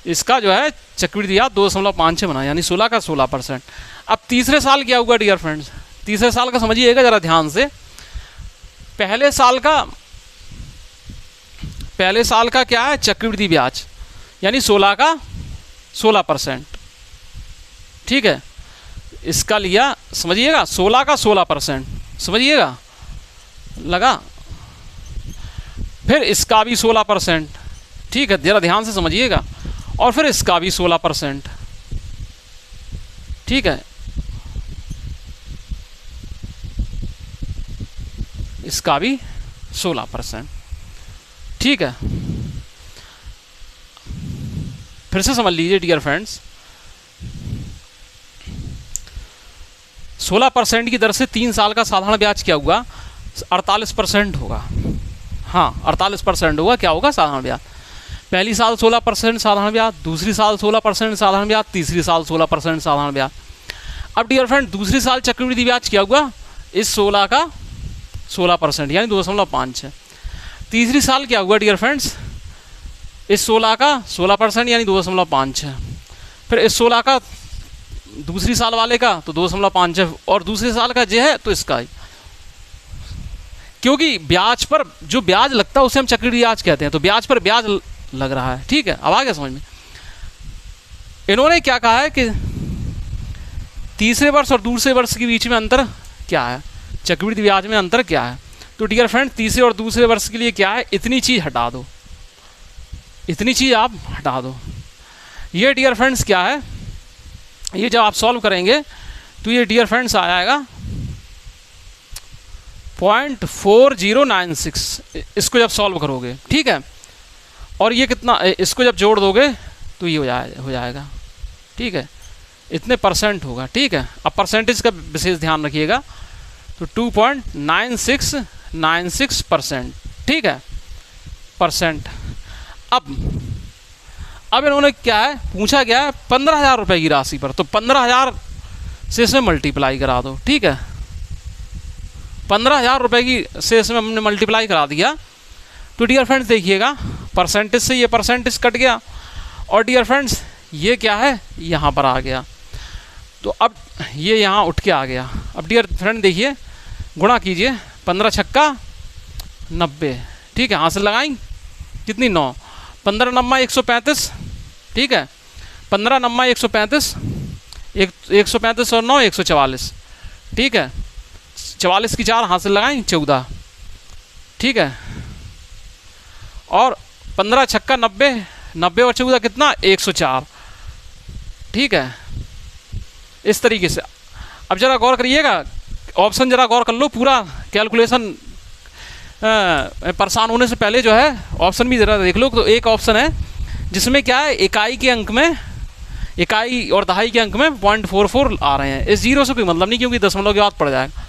A: इसका जो है चक्रवृद्धि ब्याज 2.56 बना, यानी 16 का 16%। अब तीसरे साल क्या होगा डियर फ्रेंड्स, तीसरे साल का समझिएगा जरा ध्यान से। पहले साल का क्या है, चक्रवृद्धि ब्याज, यानी 16 का 16%। ठीक है, इसका लिया समझिएगा 16 का 16%, समझिएगा लगा, फिर इसका भी 16%। ठीक है, जरा ध्यान से समझिएगा, और फिर इसका भी 16%। ठीक है, इसका भी 16%। ठीक है, फिर से समझ लीजिए डियर फ्रेंड्स, 16% की दर से 3 साल का साधारण ब्याज क्या हुआ, 48% होगा। हाँ 48% होगा, क्या होगा, साधारण ब्याज। पहली साल 16% साधारण ब्याज, दूसरी साल 16% साधारण ब्याज, तीसरी साल 16% साधारण ब्याज। अब डियर फ्रेंड दूसरी साल चक्रवृद्धि ब्याज क्या हुआ, इस 16 का 16% यानी 2.56। तीसरी साल क्या हुआ डियर फ्रेंड्स, इस 16 का 16% यानी 2.56। फिर इस 16 का दूसरी साल वाले का तो 2.56, और दूसरे साल का जो है तो इसका ही, क्योंकि ब्याज पर जो ब्याज लगता है उसे हम चक्रवृद्धि ब्याज कहते हैं, तो ब्याज पर ब्याज लग रहा है। ठीक है, अब आ गया समझ में। इन्होंने क्या कहा है कि तीसरे वर्ष और दूसरे वर्ष के बीच में अंतर क्या है, चक्रवृद्धि ब्याज में अंतर क्या है। तो डियर फ्रेंड तीसरे और दूसरे वर्ष के लिए क्या है, इतनी चीज़ हटा दो, इतनी चीज़ आप हटा दो। ये डियर फ्रेंड्स क्या है, ये जब आप सॉल्व करेंगे तो ये डियर फ्रेंड्स आ जाएगा 0.4096, इसको जब सॉल्व करोगे। ठीक है, और ये कितना, इसको जब जोड़ दोगे तो ये हो जाएगा। ठीक है, इतने परसेंट होगा। ठीक है, अब परसेंटेज का विशेष ध्यान रखिएगा, तो 2.9696%। ठीक है, परसेंट। अब इन्होंने क्या है पूछा गया है 15,000 रुपये की राशि पर, तो 15,000 से इसमें मल्टीप्लाई करा दो। ठीक है, 15,000 रुपये की से इसमें हमने मल्टीप्लाई करा दिया। तो डियर फ्रेंड्स देखिएगा, परसेंटेज से ये परसेंटेज कट गया, और डियर फ्रेंड्स ये क्या है यहाँ पर आ गया, तो अब ये यहाँ उठ के आ गया। अब डियर फ्रेंड देखिए, गुणा कीजिए, 15 छक्का 90। ठीक है, हासिल लगाई कितनी, 9, 15 नम्मा 135। ठीक है, 15 नम्मा 135, 135 और 9 144। ठीक है, 44 की 4 हासिल लगाई 14। ठीक है, और 15 छक्का 90, 90 और 14 कितना, 104। ठीक है, इस तरीके से। अब जरा गौर करिएगा, ऑप्शन जरा गौर कर लो, पूरा कैलकुलेशन परेशान होने से पहले जो है ऑप्शन भी ज़रा देख लो। तो एक ऑप्शन है जिसमें क्या है, इकाई के अंक में, इकाई और दहाई के अंक में 0.44 आ रहे हैं। इस जीरो से कोई मतलब नहीं, क्योंकि दशमलव के बाद पड़ जाएगा,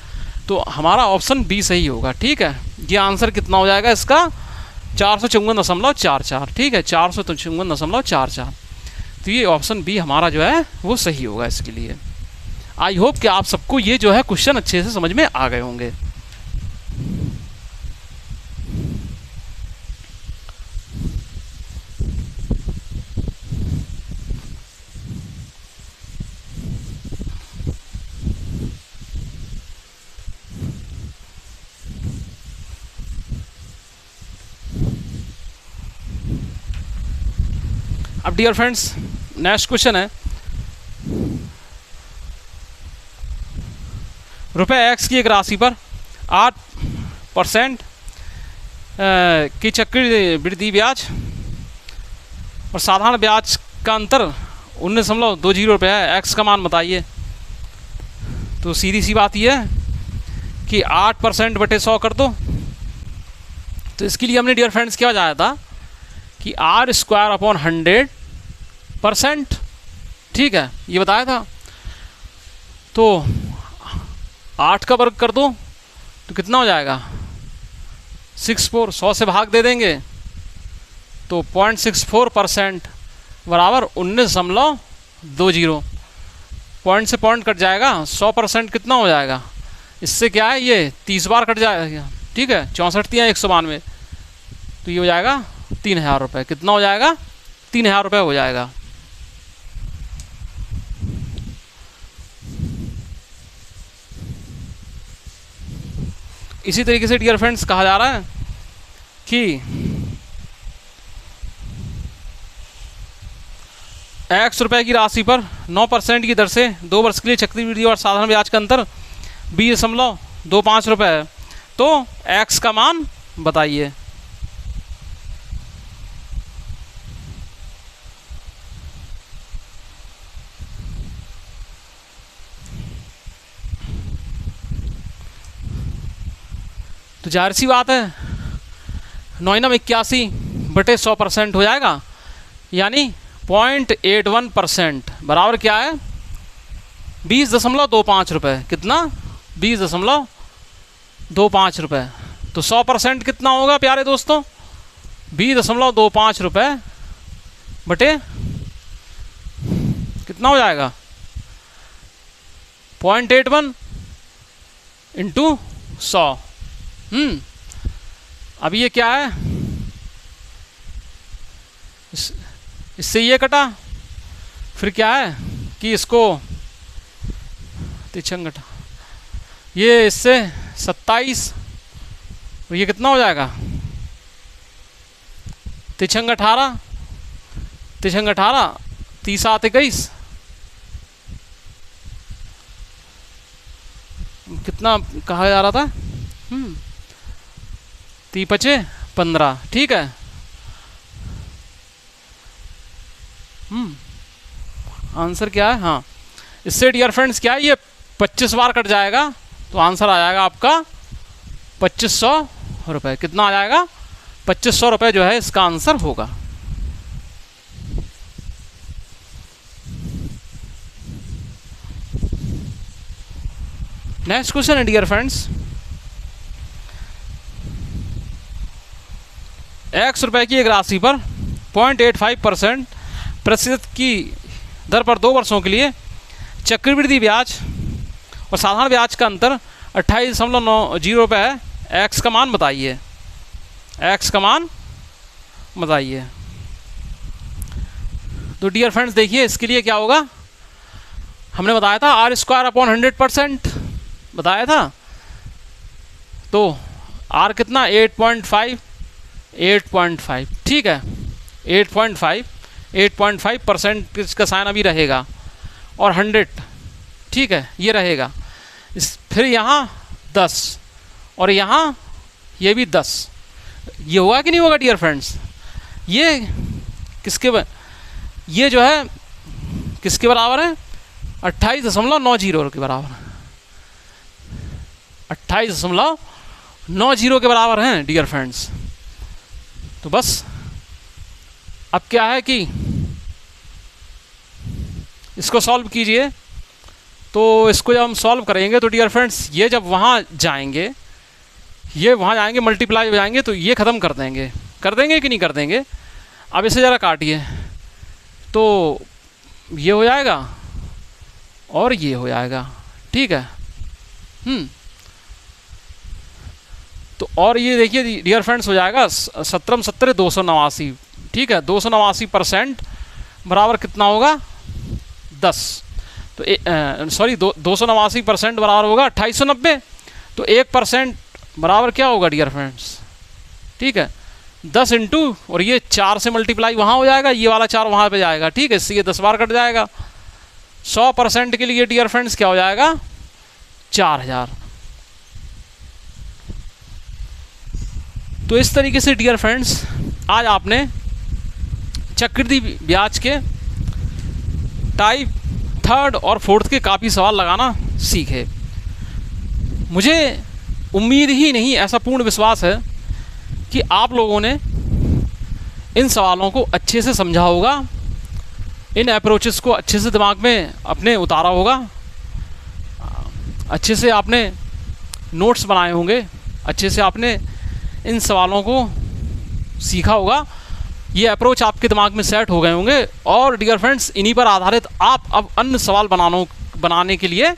A: तो हमारा ऑप्शन बी सही होगा। ठीक है, ये आंसर कितना हो जाएगा इसका, 454.44। ठीक है, 454.44। तो ये ऑप्शन बी हमारा जो है वो सही होगा इसके लिए। आई होप कि आप सबको ये जो है क्वेश्चन अच्छे से समझ में आ गए होंगे। अब डियर फ्रेंड्स नेक्स्ट क्वेश्चन है, रुपये x की एक राशि पर 8% की चक्रवृद्धि ब्याज और साधारण ब्याज का अंतर 19.20 रुपये है, x का मान बताइए। तो सीधी सी बात यह है कि 8% बटे 100 कर दो। तो इसके लिए हमने डियर फ्रेंड्स क्या बताया था कि r²/100%, ठीक है, ये बताया था। तो 8 का वर्ग कर दो तो कितना हो जाएगा 64, 100 से भाग दे देंगे तो 0.64% बराबर 19.20। पॉइंट से पॉइंट कट जाएगा, 100% कितना हो जाएगा, इससे क्या है ये 30 बार कट जाएगा, ठीक है, 64 या 192, तो ये हो जाएगा 3000 रुपये। कितना हो जाएगा 3000 रुपये हो जाएगा। इसी तरीके से डियर फ्रेंड्स कहा जा रहा है कि x रुपये की राशि पर 9% की दर से 2 वर्ष के लिए चक्रवृद्धि और साधारण ब्याज का अंतर 20.25 रुपये है। तो x का मान बताइए। तो जाहिर सी बात है 981 बटे 100% हो जाएगा, यानी 0.81% बराबर क्या है 20.25 रुपये। कितना 20.25 रुपये। तो 100% कितना होगा प्यारे दोस्तों 20.25 रुपये बटे कितना हो जाएगा 0.81 इंटू 100। अब ये क्या है, इससे ये कटा, फिर क्या है कि इसको तिरछंग घटा, ये इससे 27 और ये कितना हो जाएगा तिरछंग 18, 30 7 21, कितना कहा जा रहा था 30 5 15, ठीक है। आंसर क्या है, हाँ, इससे डियर फ्रेंड्स क्या है ये 25 बार कट जाएगा तो आंसर आ जाएगा आपका 2500 रुपये। कितना आ जाएगा 2500 रुपये जो है इसका आंसर होगा। नेक्स्ट क्वेश्चन है डियर फ्रेंड्स, x रुपये की एक राशि पर 0.85% प्रतिशत की दर पर 2 वर्षों के लिए चक्रवृद्धि ब्याज और साधारण ब्याज का अंतर 28.90 रुपये है। x का मान बताइए, x का मान बताइए। तो डियर फ्रेंड्स देखिए इसके लिए क्या होगा, हमने बताया था r²/100% बताया था। तो r कितना 8.5, ठीक है, 8.5% इसका साइन अभी रहेगा और 100, ठीक है, ये रहेगा। फिर यहाँ 10 और यहाँ ये भी 10, ये होगा कि नहीं होगा डियर फ्रेंड्स, ये किसके ये जो है किसके बराबर है 28.90 के बराबर है, 28.90 के बराबर हैं डियर फ्रेंड्स। तो बस अब क्या है कि इसको सॉल्व कीजिए। तो इसको जब हम सॉल्व करेंगे तो डियर फ्रेंड्स ये जब वहाँ जाएंगे, ये वहाँ जाएंगे मल्टीप्लाई हो जाएंगे, तो ये ख़त्म कर देंगे कि नहीं कर देंगे। अब इसे ज़रा काटिए तो ये हो जाएगा और ये हो जाएगा, ठीक है। तो और ये देखिए डियर फ्रेंड्स हो जाएगा 17 17 289, ठीक है, 289% बराबर कितना होगा 10। तो सॉरी 289% बराबर होगा 2890। तो 1% बराबर क्या होगा डियर फ्रेंड्स, ठीक है, 10 इंटू और ये 4 से मल्टीप्लाई वहाँ हो जाएगा, ये वाला 4 वहाँ पे जाएगा, ठीक है, इससे ये 10 बार कट जाएगा। 100% के लिए डियर फ्रेंड्स क्या हो जाएगा, 4000। तो इस तरीके से डियर फ्रेंड्स आज आपने चक्रवृद्धि ब्याज के टाइप 3rd और 4th के काफ़ी सवाल लगाना सीखे। मुझे उम्मीद ही नहीं, ऐसा पूर्ण विश्वास है कि आप लोगों ने इन सवालों को अच्छे से समझा होगा, इन अप्रोचेस को अच्छे से दिमाग में अपने उतारा होगा, अच्छे से आपने नोट्स बनाए होंगे, अच्छे से आपने इन सवालों को सीखा होगा, ये अप्रोच आपके दिमाग में सेट हो गए होंगे और डियर फ्रेंड्स इन्हीं पर आधारित आप अब अन्य सवाल बनाने के लिए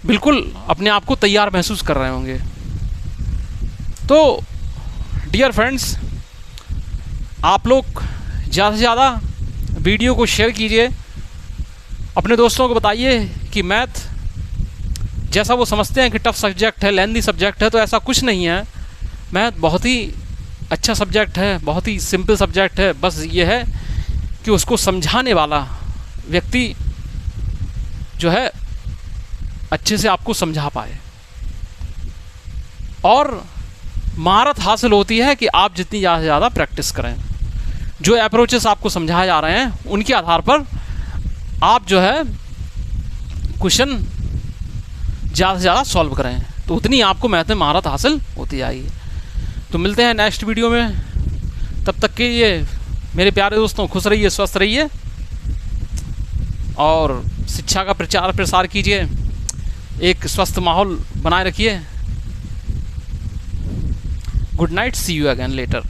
A: बिल्कुल अपने आप को तैयार महसूस कर रहे होंगे। तो डियर फ्रेंड्स आप लोग ज़्यादा से ज़्यादा वीडियो को शेयर कीजिए, अपने दोस्तों को बताइए कि मैथ जैसा वो समझते हैं कि टफ सब्जेक्ट है, लेंथी सब्जेक्ट है, तो ऐसा कुछ नहीं है। मैथ बहुत ही अच्छा सब्जेक्ट है, बहुत ही सिंपल सब्जेक्ट है। बस ये है कि उसको समझाने वाला व्यक्ति जो है अच्छे से आपको समझा पाए, और महारत हासिल होती है कि आप जितनी ज़्यादा से ज़्यादा प्रैक्टिस करें। जो अप्रोचेस आपको समझाए जा रहे हैं उनके आधार पर आप जो है क्वेश्चन ज़्यादा से ज़्यादा सॉल्व करें, तो उतनी आपको मैथ में महारत हासिल होती जाएगी। तो मिलते हैं नेक्स्ट वीडियो में, तब तक के लिए मेरे प्यारे दोस्तों खुश रहिए, स्वस्थ रहिए और शिक्षा का प्रचार प्रसार कीजिए, एक स्वस्थ माहौल बनाए रखिए। Good night, see you again letter.